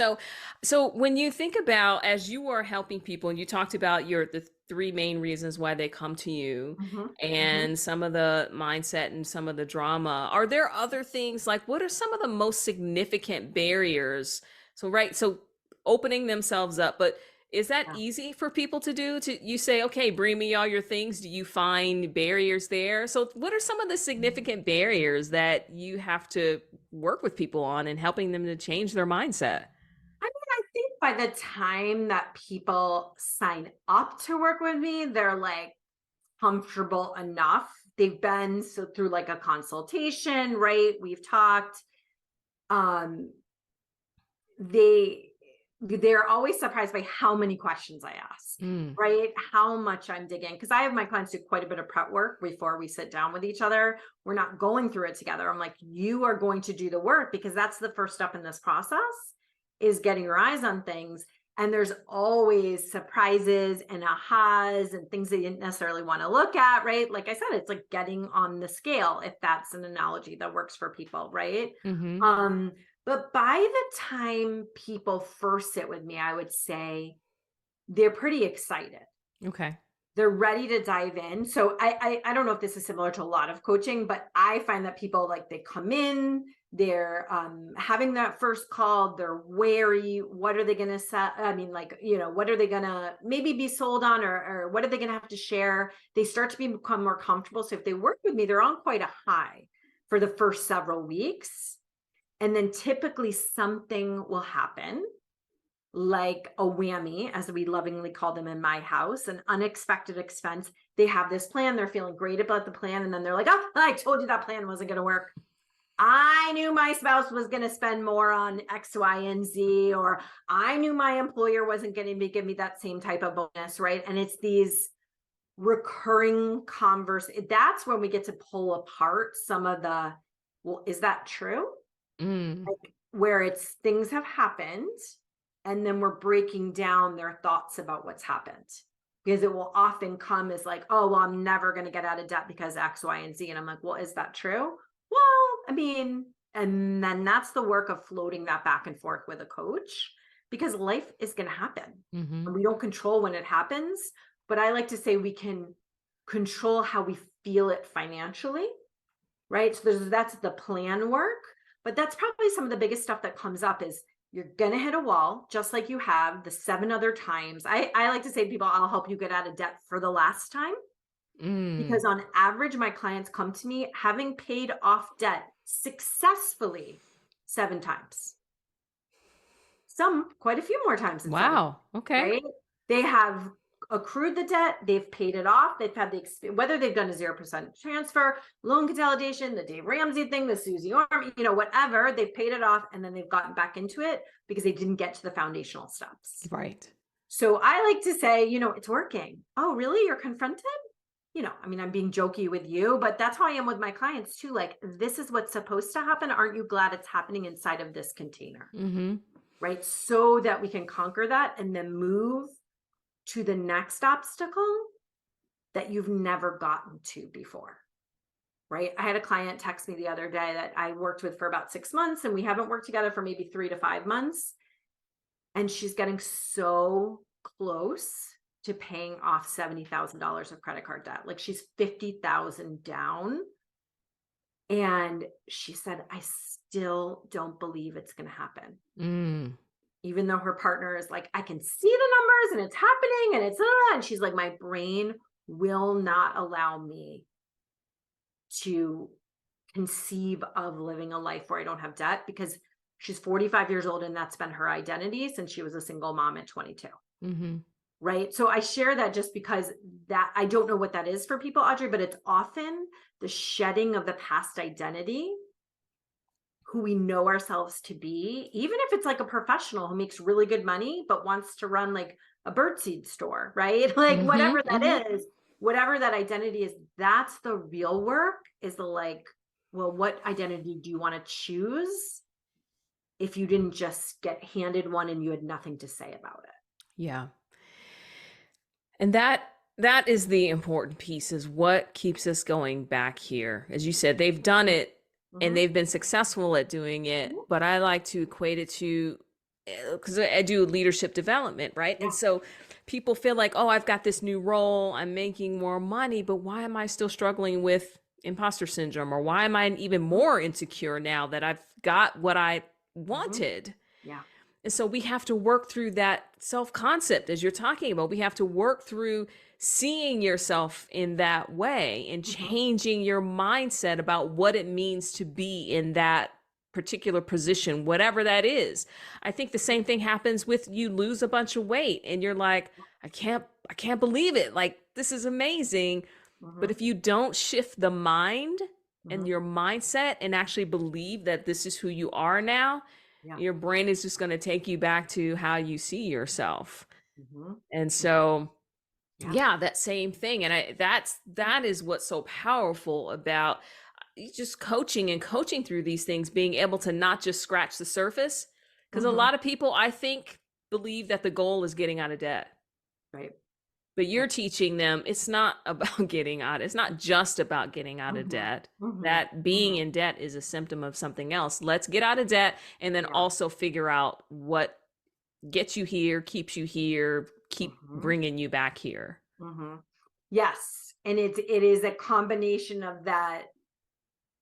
So, when you think about, as you are helping people, and you talked about the three main reasons why they come to you, mhm, mhm. and some of the mindset and some of the drama, are there other things, like what are some of the most significant barriers? So, right, so opening themselves up, but is that Yeah. easy for people to do? To you say, okay, bring me all your things. Do you find barriers there? So, what are some of the significant barriers that you have to work with people on and helping them to change their mindset? I mean, I think by the time that people sign up to work with me, they're like comfortable enough. They've been so through like a consultation, right? We've talked. Um, they they're always surprised by how many questions I ask, Mm. right? How much I'm digging. Because I have my clients do quite a bit of prep work before we sit down with each other. We're not going through it together. I'm like, you are going to do the work because that's the first step in this process is getting your eyes on things. And there's always surprises and ahas and things that you didn't necessarily want to look at, right? Like I said, it's like getting on the scale, if that's an analogy that works for people, right? Mhm. But by the time people first sit with me, I would say they're pretty excited. Okay. They're ready to dive in. So I don't know if this is similar to a lot of coaching, but I find that people, like, they come in, they're having that first call, they're wary. What are they going to say? I mean, like, what are they going to maybe be sold on, or what are they going to have to share? They start to become more comfortable. So if they work with me, they're on quite a high for the first several weeks. And then typically something will happen, like a whammy, as we lovingly call them in my house, an unexpected expense. They have this plan, they're feeling great about the plan, and then they're like, oh, I told you that plan wasn't going to work. I knew my spouse was going to spend more on X, Y, and Z, or I knew my employer wasn't going to give me that same type of bonus, right? And it's these recurring that's when we get to pull apart some of the, well, is that true? Like, where it's things have happened, and then we're breaking down their thoughts about what's happened, because it will often come as like, oh, well, I'm never going to get out of debt because X, Y, and Z. And I'm like, well, is that true? Well, I mean, and then that's the work of floating that back and forth with a coach, because life is going to happen and we don't control when it happens. But I like to say we can control how we feel it financially, right? So that's the plan work. But that's probably some of the biggest stuff that comes up is you're going to hit a wall, just like you have the 7 other times. I like to say to people, I'll help you get out of debt for the last time. Because on average, my clients come to me having paid off debt successfully 7 times. Some quite a few more times than 7. Wow. Okay. Right? They have accrued the debt, they've paid it off, they've had the whether they've done a 0% transfer, loan consolidation, the Dave Ramsey thing, the Susie Orm, whatever, they've paid it off, and then they've gotten back into it because they didn't get to the foundational steps. Right. So I like to say, it's working. Oh, really? You're confronted? I mean, I'm being jokey with you, but that's how I am with my clients too. Like, this is what's supposed to happen. Aren't you glad it's happening inside of this container? Right? So that we can conquer that and then move to the next obstacle that you've never gotten to before, right? I had a client text me the other day that I worked with for about 6 months, and we haven't worked together for maybe 3 to 5 months. And she's getting so close to paying off $70,000 of credit card debt. Like, she's 50,000 down. And she said, I still don't believe it's going to happen. Even though her partner is like, I can see the numbers and it's happening and and she's like, my brain will not allow me to conceive of living a life where I don't have debt, because she's 45 years old and that's been her identity since she was a single mom at 22. Right. So I share that just because that I don't know what that is for people, Audrey, but it's often the shedding of the past identity, who we know ourselves to be, even if it's like a professional who makes really good money, but wants to run like a birdseed store, right? Like whatever that is, whatever that identity is, that's the real work, is the like, well, what identity do you want to choose if you didn't just get handed one and you had nothing to say about it? Yeah. And that is the important piece, is what keeps us going back here. As you said, they've done it and they've been successful at doing it, but I like to equate it to, because I do leadership development, right? And so people feel like, oh, I've got this new role, I'm making more money, but why am I still struggling with imposter syndrome? Or why am I even more insecure now that I've got what I wanted? Yeah. And so we have to work through that self-concept, as you're talking about. We have to work through seeing yourself in that way and changing your mindset about what it means to be in that particular position, whatever that is. I think the same thing happens with, you lose a bunch of weight and you're like, I can't believe it. Like, this is amazing. But if you don't shift the mind and your mindset and actually believe that this is who you are now, your brain is just going to take you back to how you see yourself. And so, that same thing. And that is what's so powerful about just coaching through these things, being able to not just scratch the surface. Because a lot of people, I think, believe that the goal is getting out of debt. Right. But you're teaching them it's not about getting out. It's not just about getting out of debt. That being in debt is a symptom of something else. Let's get out of debt and then also figure out what gets you here, keeps you here, keep Mhm. bringing you back here. Mhm. Yes, and it is a combination of that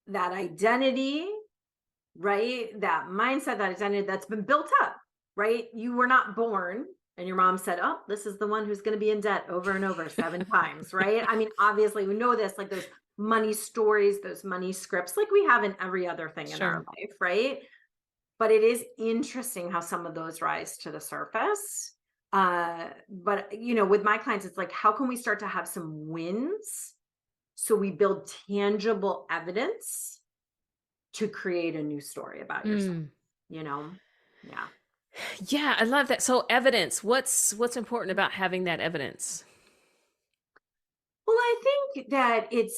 identity, right? That mindset, that identity that's been built up, right? You were not born and your mom said, "Oh, this is the one who's going to be in debt over and over 7 times," right? I mean, obviously we know this, like those money stories, those money scripts, like we have in every other thing in our Sure. life, right? But it is interesting how some of those rise to the surface. But with my clients, it's like, how can we start to have some wins so we build tangible evidence to create a new story about yourself, Mm. you know? Yeah. Yeah, I love that. So evidence, what's important about having that evidence? Well, I think that it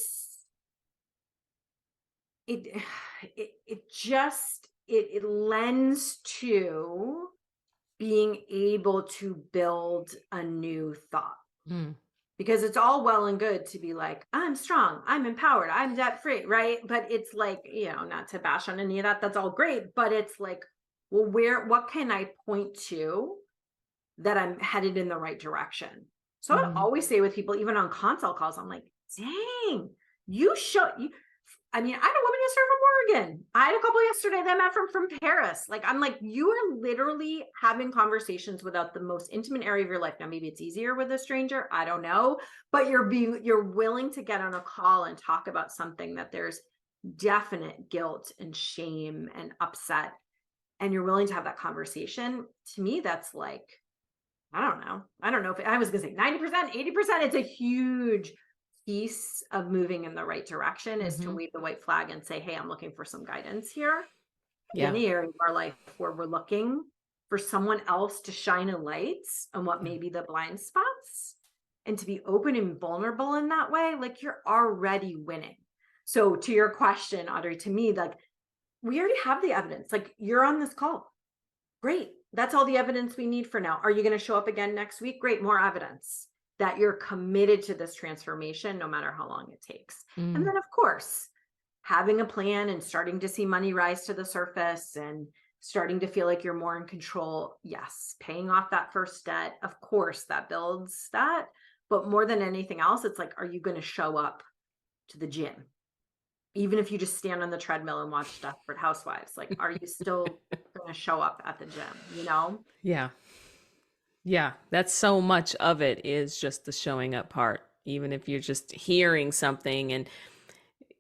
it just it lends to being able to build a new thought. Mm. Because it's all well and good to be like, I'm strong, I'm empowered, I'm debt free, right? But it's like, not to bash on any of that, that's all great. But it's like, well, what can I point to that I'm headed in the right direction? So I Mhm. always say with people, even on consult calls, I'm like, dang, you show you. I mean, I had a woman yesterday from Oregon. I had a couple yesterday that met from Paris. Like, I'm like, you are literally having conversations without the most intimate area of your life. Now, maybe it's easier with a stranger. I don't know, but you're willing to get on a call and talk about something that there's definite guilt and shame and upset, and you're willing to have that conversation. To me, that's like, I don't know. I don't know if I was going to say 90%, 80%. It's a huge piece of moving in the right direction is to Mhm. wave the white flag and say, hey, I'm looking for some guidance here in Yeah. the area of our life where we're looking for someone else to shine a light on what may be the blind spots and to be open and vulnerable in that way. Like, you're already winning. So to your question, Audrey, to me, like, we already have the evidence. Like, you're on this call. Great. That's all the evidence we need for now. Are you going to show up again next week? Great. More evidence that you're committed to this transformation, no matter how long it takes. And Mm. then, of course, having a plan and starting to see money rise to the surface and starting to feel like you're more in control. Yes. Paying off that first debt. Of course, that builds that. But more than anything else, it's like, are you going to show up to the gym? Even if you just stand on the treadmill and watch Desperate Housewives, like, are you still going to show up at the gym? Yeah. Yeah, that's so much of it is just the showing up part. Even if you're just hearing something and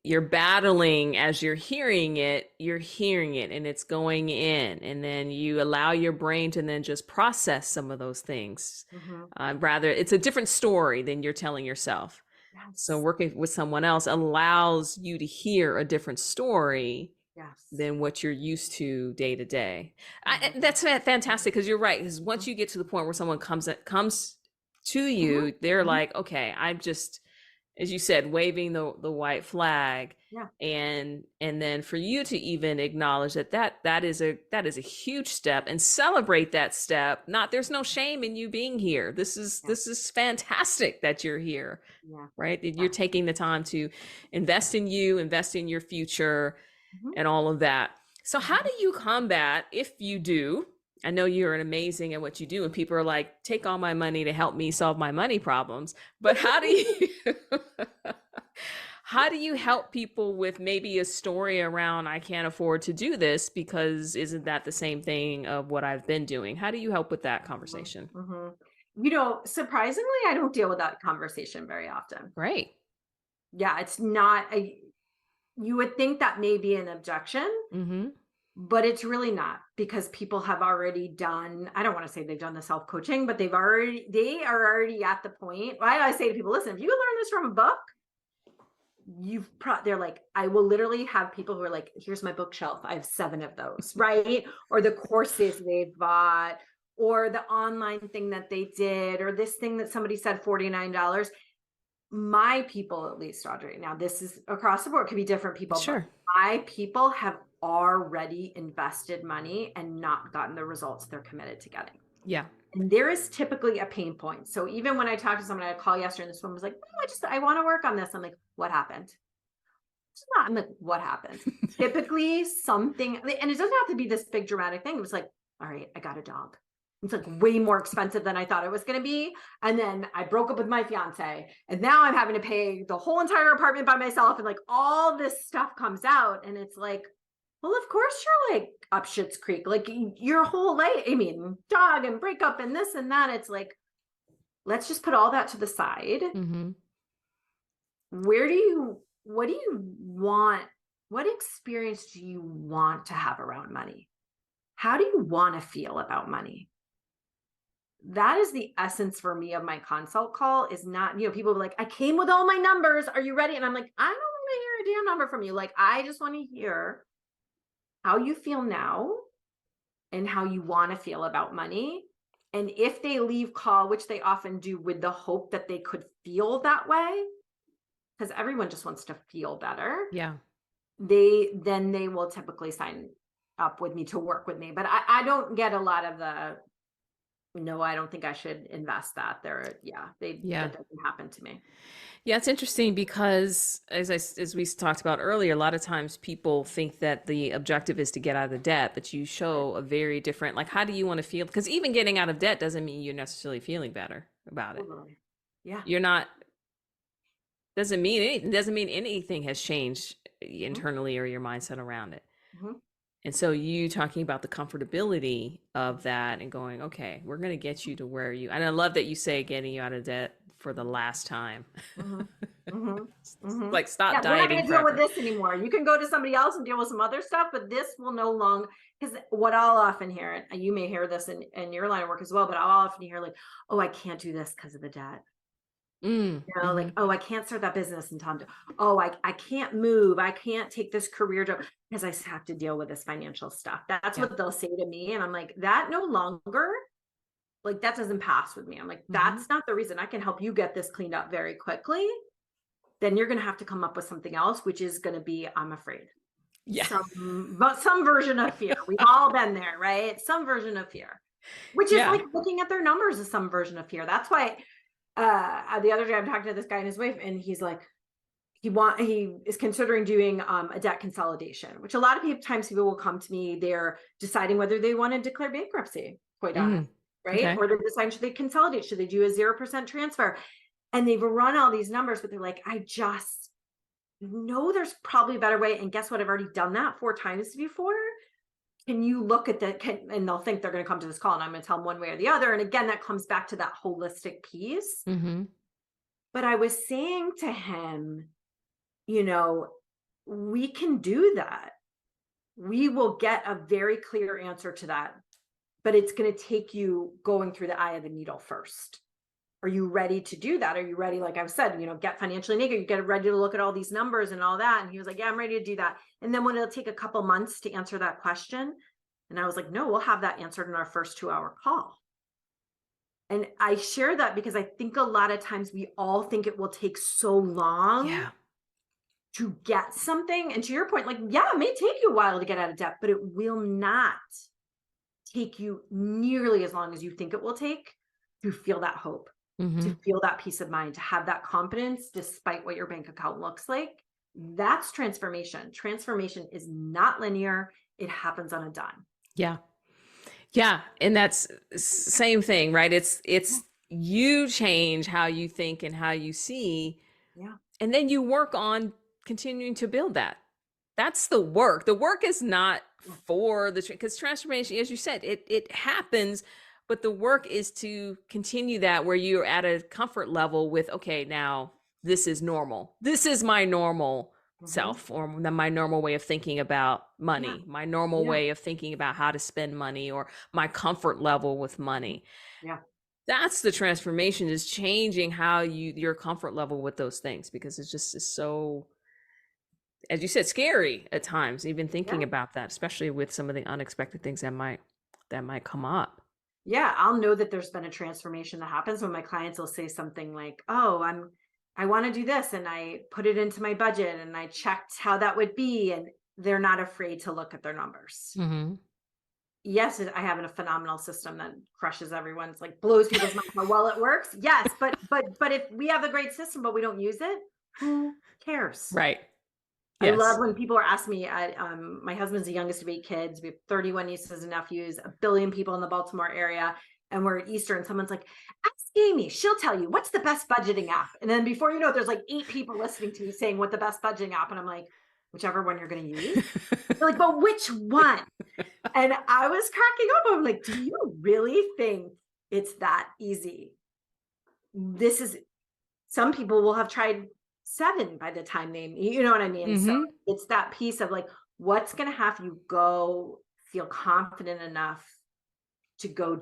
you're battling as you're hearing it and it's going in. And then you allow your brain to then just process some of those things. Mhm. Rather, it's a different story than you're telling yourself. So Yes. working with someone else allows you to hear a different story Yes. than what you're used to day. Mhm. That's fantastic because you're right. Because once Mhm. you get to the point where someone comes to Mhm. you, they're Mhm. like, okay, I'm just, as you said, waving the white flag, Yeah. and then for you to even acknowledge that is a huge step and celebrate that step. Not there's no shame in you being here. This is Yeah. this is fantastic that you're here, Yeah. right? That you're Yeah. taking the time to invest in you, invest in your future Mhm. and all of that. So, how Mhm. do you combat if you do? I know you're an amazing at what you do, and people are like, take all my money to help me solve my money problems. But how do you how do you help people with maybe a story around I can't afford to do this because isn't that the same thing of what I've been doing? How do you help with that Mhm. conversation? Mhm. Surprisingly, I don't deal with that conversation very often. Great. Yeah, it's not a you would think that may be an objection, Mm-hmm. but it's really not, because people have already done, I don't want to say they've done the self-coaching, but they are already at the point. I say to people, listen, if you learn this from a book, they're like, I will literally have people who are like, here's my bookshelf, I have 7 of those, right? Or the courses they've bought, or the online thing that they did, or this thing that somebody said $49. My people, at least, Audrey, now this is across the board, could be different people, but Sure. my people have already invested money and not gotten the results they're committed to getting. Yeah. And there is typically a pain point. So even when I talked to someone, I had a call yesterday, and this woman was like, no, I want to work on this. I'm like, what happened? It's not, I'm like, what happened? Typically something, and it doesn't have to be this big dramatic thing. It was like, all right, I got a dog. It's like way more expensive than I thought it was going to be. And then I broke up with my fiance, and now I'm having to pay the whole entire apartment by myself. And like all this stuff comes out. And it's like, well, of course you're like up Shit's Creek, like your whole life. I mean, dog and breakup and this and that. It's like, let's just put all that to the side. Mm-hmm. What do you want? What experience do you want to have around money? How do you want to feel about money? That is the essence for me of my consult call. Is not, people are like, I came with all my numbers. Are you ready? And I'm like, I don't want to hear a damn number from you. Like, I just want to hear how you feel now and how you want to feel about money. And if they leave call, which they often do with the hope that they could feel that way, because everyone just wants to feel better. Yeah. They will typically sign up with me to work with me. But I don't get a lot of the, no, I don't think I should invest that. That doesn't happen to me. Yeah, it's interesting because as we talked about earlier, a lot of times people think that the objective is to get out of the debt, but you show a very different, like, how do you want to feel? Because even getting out of debt doesn't mean you're necessarily feeling better about it. Yeah. You're not, doesn't mean anything has changed internally or your mindset around it. Mm-hmm. And so you talking about the comfortability of that and going, okay, we're going to get you to where you, and I love that you say getting you out of debt for the last time. Mm-hmm. Mm-hmm. Mm-hmm. Like, stop we're not going dieting to deal with forever. this anymore. You can go to somebody else and deal with some other stuff, but this will no longer, because what I'll often hear, and you may hear this in your line of work as well, but I'll often hear like, oh, I can't do this because of the debt. Like, oh, I can't start that business in time to, oh, I can't move. I can't take this career job because I have to deal with this financial stuff. That's what they'll say to me. And I'm like, that no longer, like, that doesn't pass with me. I'm like, that's not the reason. I can help you get this cleaned up very quickly. Then you're going to have to come up with something else, which is going to be, I'm afraid. Yeah. Some version of fear. We've all been there, right? Some version of fear, which is like looking at their numbers is some version of fear. That's why the other day I'm talking to this guy and his wife, and he's like, he is considering doing a debt consolidation, which a lot of times people will come to me, they're deciding whether they want to declare bankruptcy, quite honest, right? Okay. Or they're deciding, should they consolidate? Should they do a 0% transfer? And they've run all these numbers, but they're like, I just know there's probably a better way. And guess what? I've already done that 4 times before. Can you look at that? And they'll think they're going to come to this call and I'm going to tell them one way or the other. And again, that comes back to that holistic piece. But I was saying to him, we can do that. We will get a very clear answer to that, but it's going to take you going through the eye of the needle first. Are you ready to do that? Are you ready? Like I've said, get financially naked, you get ready to look at all these numbers and all that. And he was like, yeah, I'm ready to do that. And then when it'll take a couple months to answer that question. And I was like, no, we'll have that answered in our first 2-hour call. And I share that because I think a lot of times we all think it will take so long to get something. And to your point, like, yeah, it may take you a while to get out of debt, but it will not take you nearly as long as you think it will take to feel that hope. To feel that peace of mind, to have that confidence, despite what your bank account looks like. That's transformation. Transformation is not linear. It happens on a dime. Yeah. Yeah. And that's same thing, right? It's you change how you think and how you see. Yeah. And then you work on continuing to build that. That's the work. The work is not for because transformation, as you said, it happens. But the work is to continue that where you're at a comfort level with, okay, now this is normal. This is my normal self, or my normal way of thinking about money, my normal way of thinking about how to spend money, or my comfort level with money. Yeah. That's the transformation, is changing how your comfort level with those things, because it's just so, as you said, scary at times, even thinking about that, especially with some of the unexpected things that might come up. Yeah, I'll know that there's been a transformation that happens when my clients will say something like, oh, I want to do this. And I put it into my budget and I checked how that would be. And they're not afraid to look at their numbers. Yes, I have a phenomenal system that crushes everyone's, like, blows people's minds how well it works. Yes. But if we have a great system, but we don't use it, who cares? Right. I love Yes. when people are asking me, my husband's the youngest of 8 kids. We have 31 nieces and nephews, a billion people in the Baltimore area. And we're at Easter and someone's like, ask Amy, she'll tell you what's the best budgeting app. And then before you know it, there's like 8 people listening to me saying what the best budgeting app. And I'm like, whichever one you're going to use. They're like, but which one? And I was cracking up. I'm like, do you really think it's that easy? This is, some people will have tried 7 by the time they, you know what I mean? So Hmm. it's that piece of like, what's going to have you go feel confident enough to go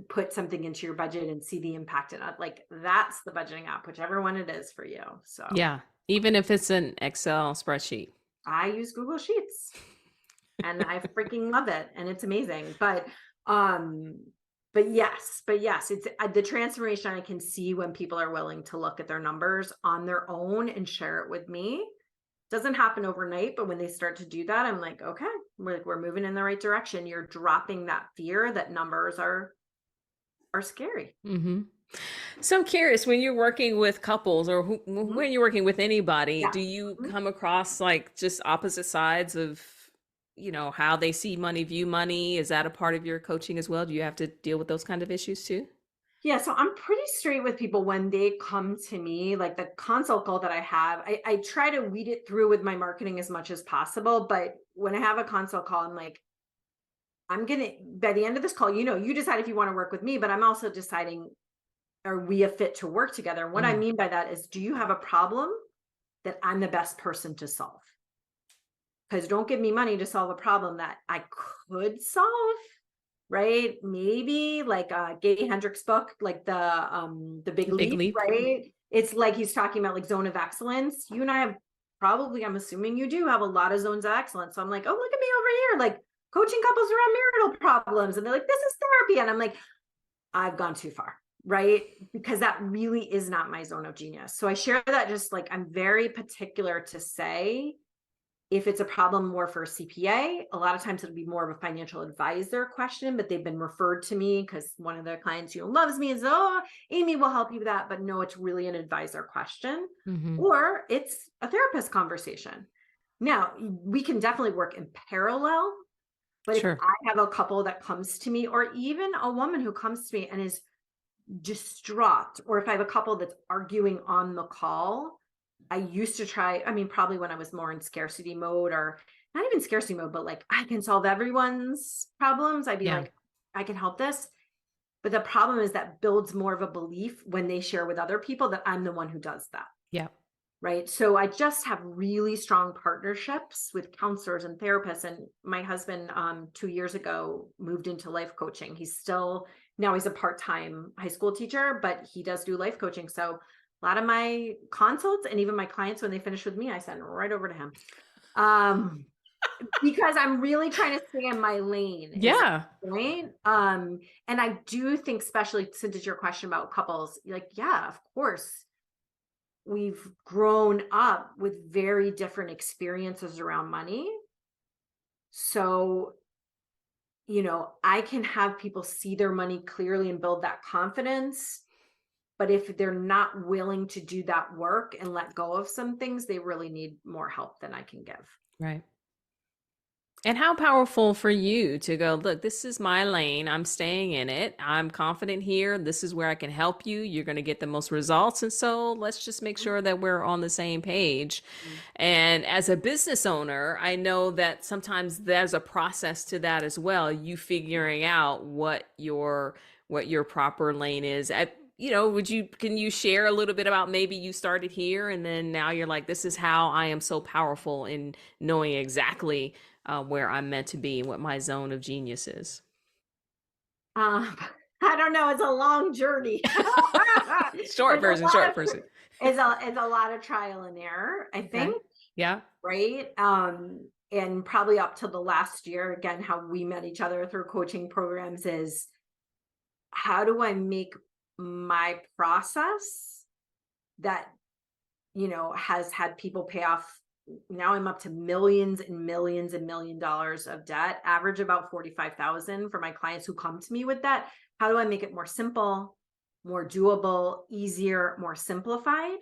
put something into your budget and see the impact in it. Like that's the budgeting app, whichever one it is for you. So Yeah. Even if it's an Excel spreadsheet. I use Google Sheets and I freaking love it. And it's amazing. But yes, it's the transformation I can see when people are willing to look at their numbers on their own and share it with me. Doesn't happen overnight, but when they start to do that, I'm like, okay, we're moving in the right direction. You're dropping that fear that numbers are scary. Hmm. So I'm curious, when you're working with couples or Mhm. when you're working with anybody, Yeah. do you Mhm. come across like just opposite sides of, how they see money, view money? Is that a part of your coaching as well? Do you have to deal with those kind of issues too? Yeah, so I'm pretty straight with people when they come to me, like the consult call that I have, I try to weed it through with my marketing as much as possible. But when I have a consult call, I'm like, I'm gonna, by the end of this call, you decide if you want to work with me, but I'm also deciding, are we a fit to work together? And what I Mm. mean by that is, do you have a problem that I'm the best person to solve? Because don't give me money to solve a problem that I could solve, right? Maybe like Gay Hendricks book, like the Big The big Leap, leap. right? It's like he's talking about like zone of excellence. You and I have probably, I'm assuming you do have a lot of zones of excellence. So I'm like, oh, look at me over here, like coaching couples around marital problems. And they're like, this is therapy. And I'm like, I've gone too far, right? Because that really is not my zone of genius. So I share that, just like I'm very particular to say, if it's a problem more for a CPA, a lot of times it'll be more of a financial advisor question, but they've been referred to me because one of the clients, loves me, is, oh, Amy will help you with that. But no, it's really an advisor question, Hmm. or it's a therapist conversation. Now, we can definitely work in parallel, but if Sure. I have a couple that comes to me, or even a woman who comes to me and is distraught, or if I have a couple that's arguing on the call, I used to try, I mean, probably when I was more in scarcity mode, or not even scarcity mode, but like I can solve everyone's problems. I'd be Yeah. like, I can help this. But the problem is that builds more of a belief when they share with other people that I'm the one who does that. Yeah. Right. So I just have really strong partnerships with counselors and therapists. And my husband, 2 years ago, moved into life coaching. Now he's a part-time high school teacher, but he does do life coaching. So a lot of my consults and even my clients, when they finish with me, I send right over to him. Um, because I'm really trying to stay in my lane is Yeah. the point. And I do think, especially since it's your question about couples, like, yeah, of course we've grown up with very different experiences around money. So, I can have people see their money clearly and build that confidence. But if they're not willing to do that work and let go of some things, they really need more help than I can give. Right. And how powerful for you to go, look, this is my lane. I'm staying in it. I'm confident here. This is where I can help you. You're going to get the most results. And so let's just make sure that we're on the same page. Mhm. And as a business owner, I know that sometimes there's a process to that as well. You figuring out what your proper lane is. Can you share a little bit about maybe you started here and then now you're like, this is how I am so powerful in knowing exactly where I'm meant to be and what my zone of genius is. Um, I don't know. It's a long journey. Short version, short version. It's a lot of trial and error, I Okay. think. Yeah. Right. And probably up to the last year, again, how we met each other through coaching programs is, how do I make my process that, has had people pay off. Now I'm up to millions and millions and $1 million of debt, average about 45,000 for my clients who come to me with that. How do I make it more simple, more doable, easier, more simplified?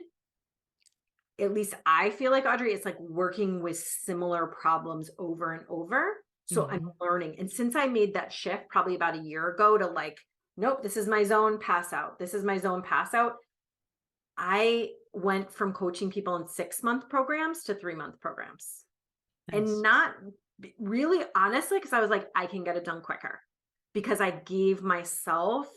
at least I feel like, Audrey, it's like working with similar problems over and over. So I'm Mhm. learning. And since I made that shift probably about a year ago to like, nope, this is my zone, pass out. This is my zone, pass out. I went from coaching people in 6-month programs to 3-month programs. And Nice. not really honestly, because I was like, I can get it done quicker because I gave myself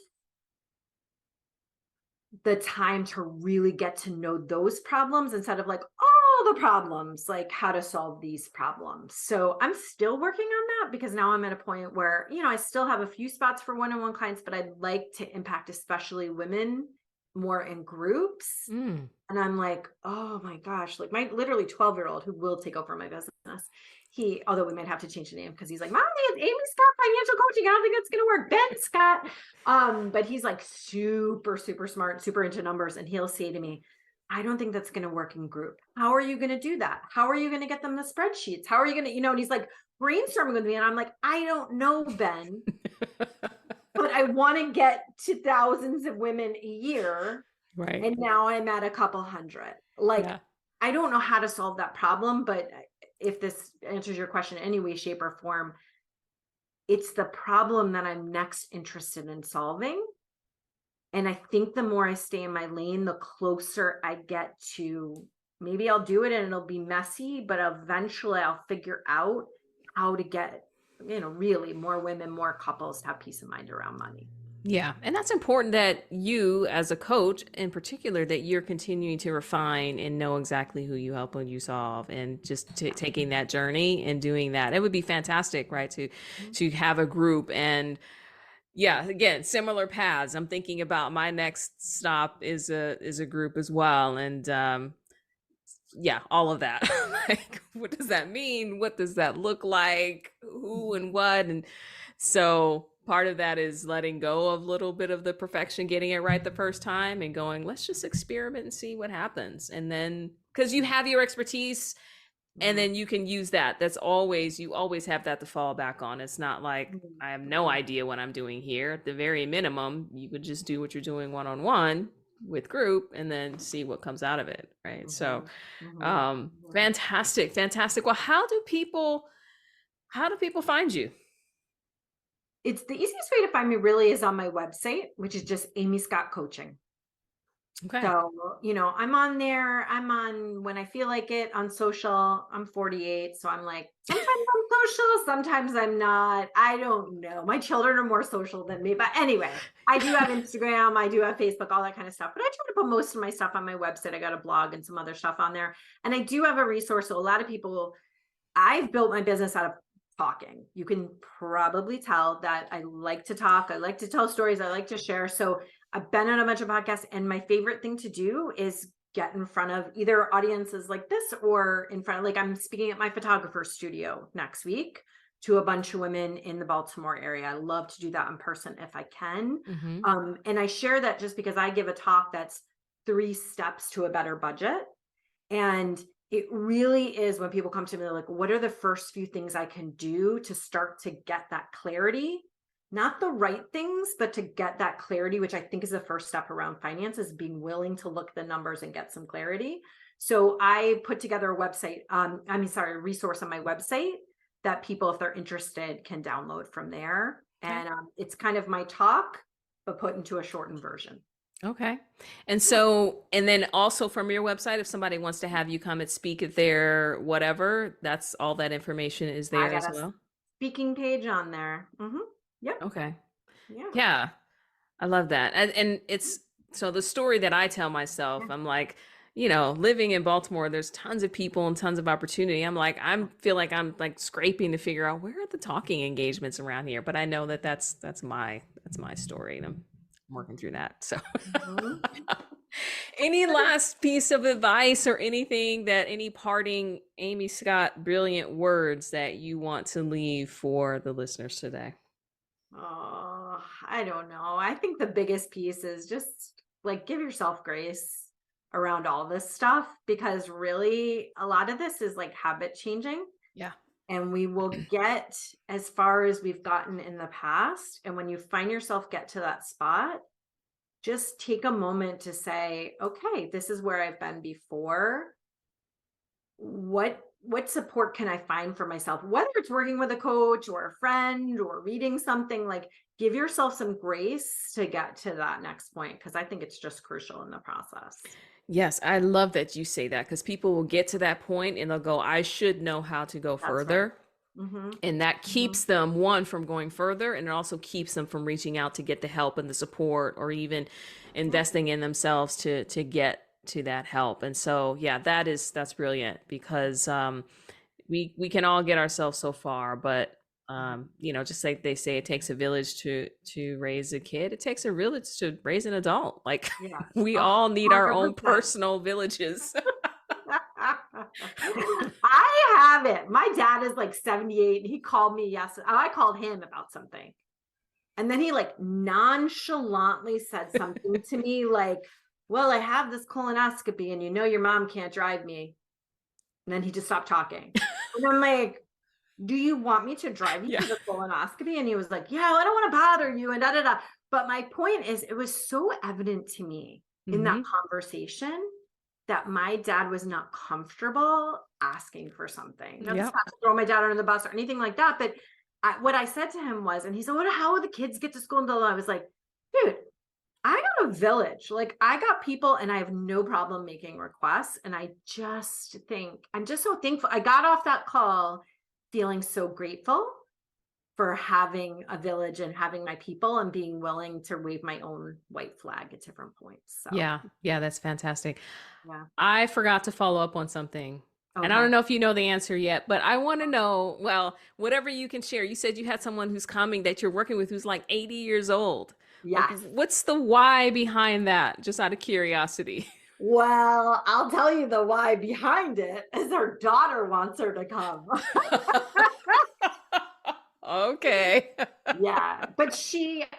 the time to really get to know those problems instead of like all the problems, like how to solve these problems. So I'm still working on that because now I'm at a point where, I still have a few spots for one-on-one clients, but I'd like to impact especially women more in groups. Mm. And I'm like, oh my gosh, like my literally 12-year-old who will take over my business. Although we might have to change the name because he's like, Mommy, it's Amy Scott Financial Coaching. I don't think it's gonna work. Ben Scott. But he's like super, super smart, super into numbers. And he'll say to me, I don't think that's gonna work in group. How are you gonna do that? How are you gonna get them the spreadsheets? How are you gonna, and he's like brainstorming with me. And I'm like, I don't know, Ben, but I want to get to thousands of women a year. Right. And now I'm at a couple hundred. Like, Yeah. I don't know how to solve that problem, but if this answers your question in any way, shape, or form, it's the problem that I'm next interested in solving. And I think the more I stay in my lane, the closer I get to, maybe I'll do it and it'll be messy, but eventually I'll figure out how to get, really more women, more couples to have peace of mind around money. Yeah. And that's important that you, as a coach in particular, that you're continuing to refine and know exactly who you help and you solve and just taking that journey and doing that. It would be fantastic, right? To have a group and yeah, again, similar paths. I'm thinking about my next stop is a group as well. And yeah, all of that. Like, what does that mean? What does that look like? Who and what? And so part of that is letting go of a little bit of the perfection, getting it right the first time and going, let's just experiment and see what happens. And then, because you have your expertise and Mhm. then you can use that. You always have that to fall back on. It's not like Mhm. I have no Mhm. idea what I'm doing here. At the very minimum, you could just do what you're doing one on one with group and then see what comes out of it. Right. So, Mhm. Mhm. Mhm. fantastic, fantastic. Well, how do people find you? It's the easiest way to find me really is on my website, which is just Amy Scott Coaching. Okay. So, I'm on there. I'm on when I feel like it on social. I'm 48. So I'm like, sometimes I'm social, sometimes I'm not. I don't know. My children are more social than me. But anyway, I do have Instagram, I do have Facebook, all that kind of stuff. But I try to put most of my stuff on my website. I got a blog and some other stuff on there. And I do have a resource. So a lot of people, I've built my business out of talking. You can probably tell that I like to talk. I like to tell stories. I like to share. So I've been on a bunch of podcasts, and my favorite thing to do is get in front of either audiences like this or in front of, like, I'm speaking at my photographer's studio next week to a bunch of women in the Baltimore area. I love to do that in person if I can. Mm-hmm. And I share that just because I give a talk that's 3 steps to a better budget. And it really is when people come to me, they're like, what are the first few things I can do to start to get that clarity? Not the right things, but to get that clarity, which I think is the first step around finance, is being willing to look at the numbers and get some clarity. So I put together a website, a resource on my website that people, if they're interested, can download from there. Okay. And it's kind of my talk, but put into a shortened version. Okay. And Yeah. so, and then also from your website, if somebody wants to have you come and speak at their whatever, that's all that information is I there got as a well. speaking page on there. Yep. Okay. Yeah. Yeah. I love that. And it's so the story that I tell myself, Yeah. I'm like, living in Baltimore, there's tons of people and tons of opportunity. Feel like I'm like scraping to figure out where are the talking engagements around here. But I know that that's my story and I'm working through that. So Mhm. any last piece of advice or any parting Amy Scott brilliant words that you want to leave for the listeners today? Oh, I don't know. I think the biggest piece is just like give yourself grace around all this stuff because really a lot of this is like habit changing Yeah. and we will get as far as we've gotten in the past. And when you find yourself get to that spot, just take a moment to say, okay, this is where I've been before. what support can I find for myself? Whether it's working with a coach or a friend or reading something, like give yourself some grace to get to that next point because I think it's just crucial in the process. Yes, I love that you say that because people will get to that point and they'll go, I should know how to go That's right. further. Mhm. And that Mhm. keeps them, one, from going further, and it also keeps them from reaching out to get the help and the support or even Yeah. investing in themselves to get to that help. And so, yeah, that's brilliant because we can all get ourselves so far, but just like they say, it takes a village to raise a kid. It takes a village to raise an adult. Like Yes, we all need our own 100%. personal villages. I have it. My dad is like 78 and he called me yesterday. I called him about something. And then he like nonchalantly said something to me like, well, I have this colonoscopy and your mom can't drive me. And then he just stopped talking. And I'm like, do you want me to drive you Yeah. to the colonoscopy? And he was like, yeah, I don't want to bother you and da da da. But my point is, it was so evident to me in that Hmm. conversation that my dad was not comfortable asking for something. Now, this is Yep. not to throw my dad under the bus or anything like that. But what I said to him was, and he said, how will the kids get to school? And I was like, dude, I got a village. Like I got people and I have no problem making requests. And I just think I'm just so thankful. I got off that call feeling so grateful for having a village and having my people and being willing to wave my own white flag at different points. So Yeah. Yeah, that's fantastic. yeah. I forgot to follow up on something. And I Okay. don't know if you know the answer yet, but I want to know, well, whatever you can share. You said you had someone who's coming that you're working with who's like 80 years old. Like, Yes. what's the why behind that? Just out of curiosity. Well, I'll tell you the why behind it is her daughter wants her to come. Okay. Yeah, but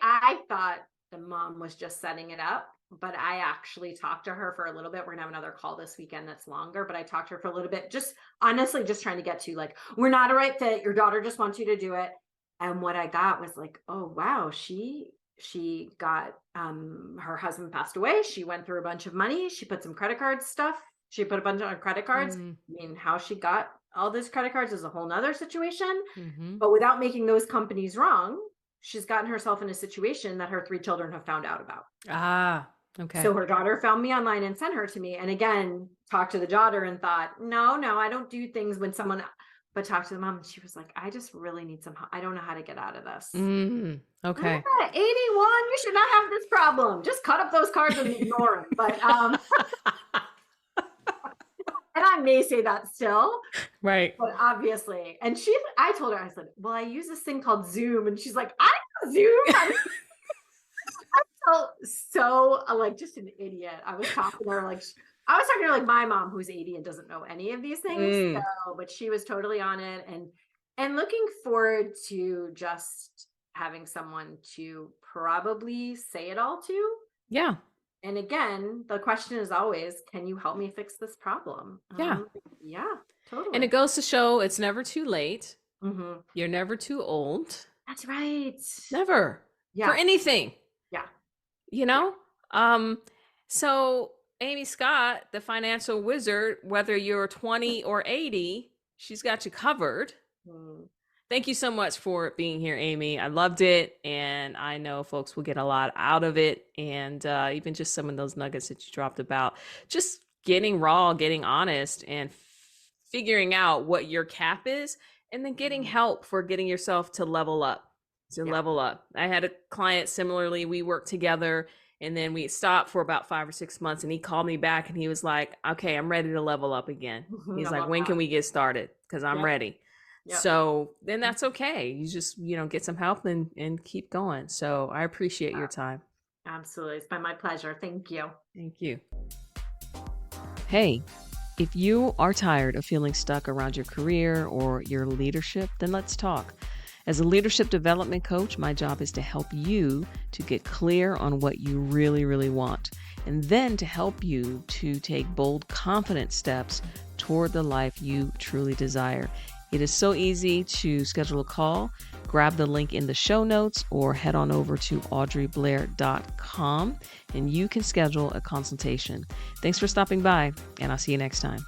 I thought the mom was just setting it up, but I actually talked to her for a little bit. We're gonna have another call this weekend that's longer, but I talked to her for a little bit, just honestly, just trying to get to like, we're not a right fit. Your daughter just wants you to do it. And what I got was like, oh wow, she got her husband passed away. She went through a bunch of money. She put some credit card stuff. She put a bunch on credit cards. Mm, I mean, how she got all those credit cards is a whole nother situation. hmm. But without making those companies wrong, she's gotten herself in a situation that her 3 children have found out about. Ah, okay. So her daughter found me online and sent her to me. And again, talked to the daughter and thought, no, I don't do things when someone, but talked to the mom. And she was like, I just really need some, I don't know how to get out of this. Mm, okay. 81, you should not have this problem. Just cut up those cards and ignore them. But, and I may say that still, Right. but obviously, and I told her, I said, well, I use this thing called Zoom. And she's like, I know Zoom. I felt so like just an idiot. I was talking to her like my mom who's 80 and doesn't know any of these things. Mm, So, but she was totally on it and looking forward to just having someone to probably say it all to. yeah. And again, the question is always, can you help me fix this problem? Yeah. Yeah, And it totally. goes to show it's never too late. Hmm. You're never too old. That's right. Never. For Yes. anything. Yeah. You Yeah. know? Um, so Amy Scott, the financial wizard, whether you're 20 or 80, she's got you covered. Mm. Thank you so much for being here, Amy. I loved it, and I know folks will get a lot out of it. And even just some of those nuggets that you dropped about just getting raw, getting honest, and figuring out what your cap is, and then getting Mm. help for getting yourself to level up. To Yeah. level up. I had a client similarly. We worked together, and then we stopped for about 5 or 6 months, and he called me back, and he was like, "Okay, I'm ready to level up again." I He's like, love "When that. can we get started? Because I'm Yep. ready." Yep. So then that's okay. You just, get some help and keep going. So I appreciate your time. Absolutely. It's been my pleasure. Thank you. Thank you. Hey, if you are tired of feeling stuck around your career or your leadership, then let's talk. As a leadership development coach, my job is to help you to get clear on what you really, really want, and then to help you to take bold, confident steps toward the life you truly desire. It is so easy to schedule a call. Grab the link in the show notes or head on over to audreyblair.com and you can schedule a consultation. Thanks for stopping by, and I'll see you next time.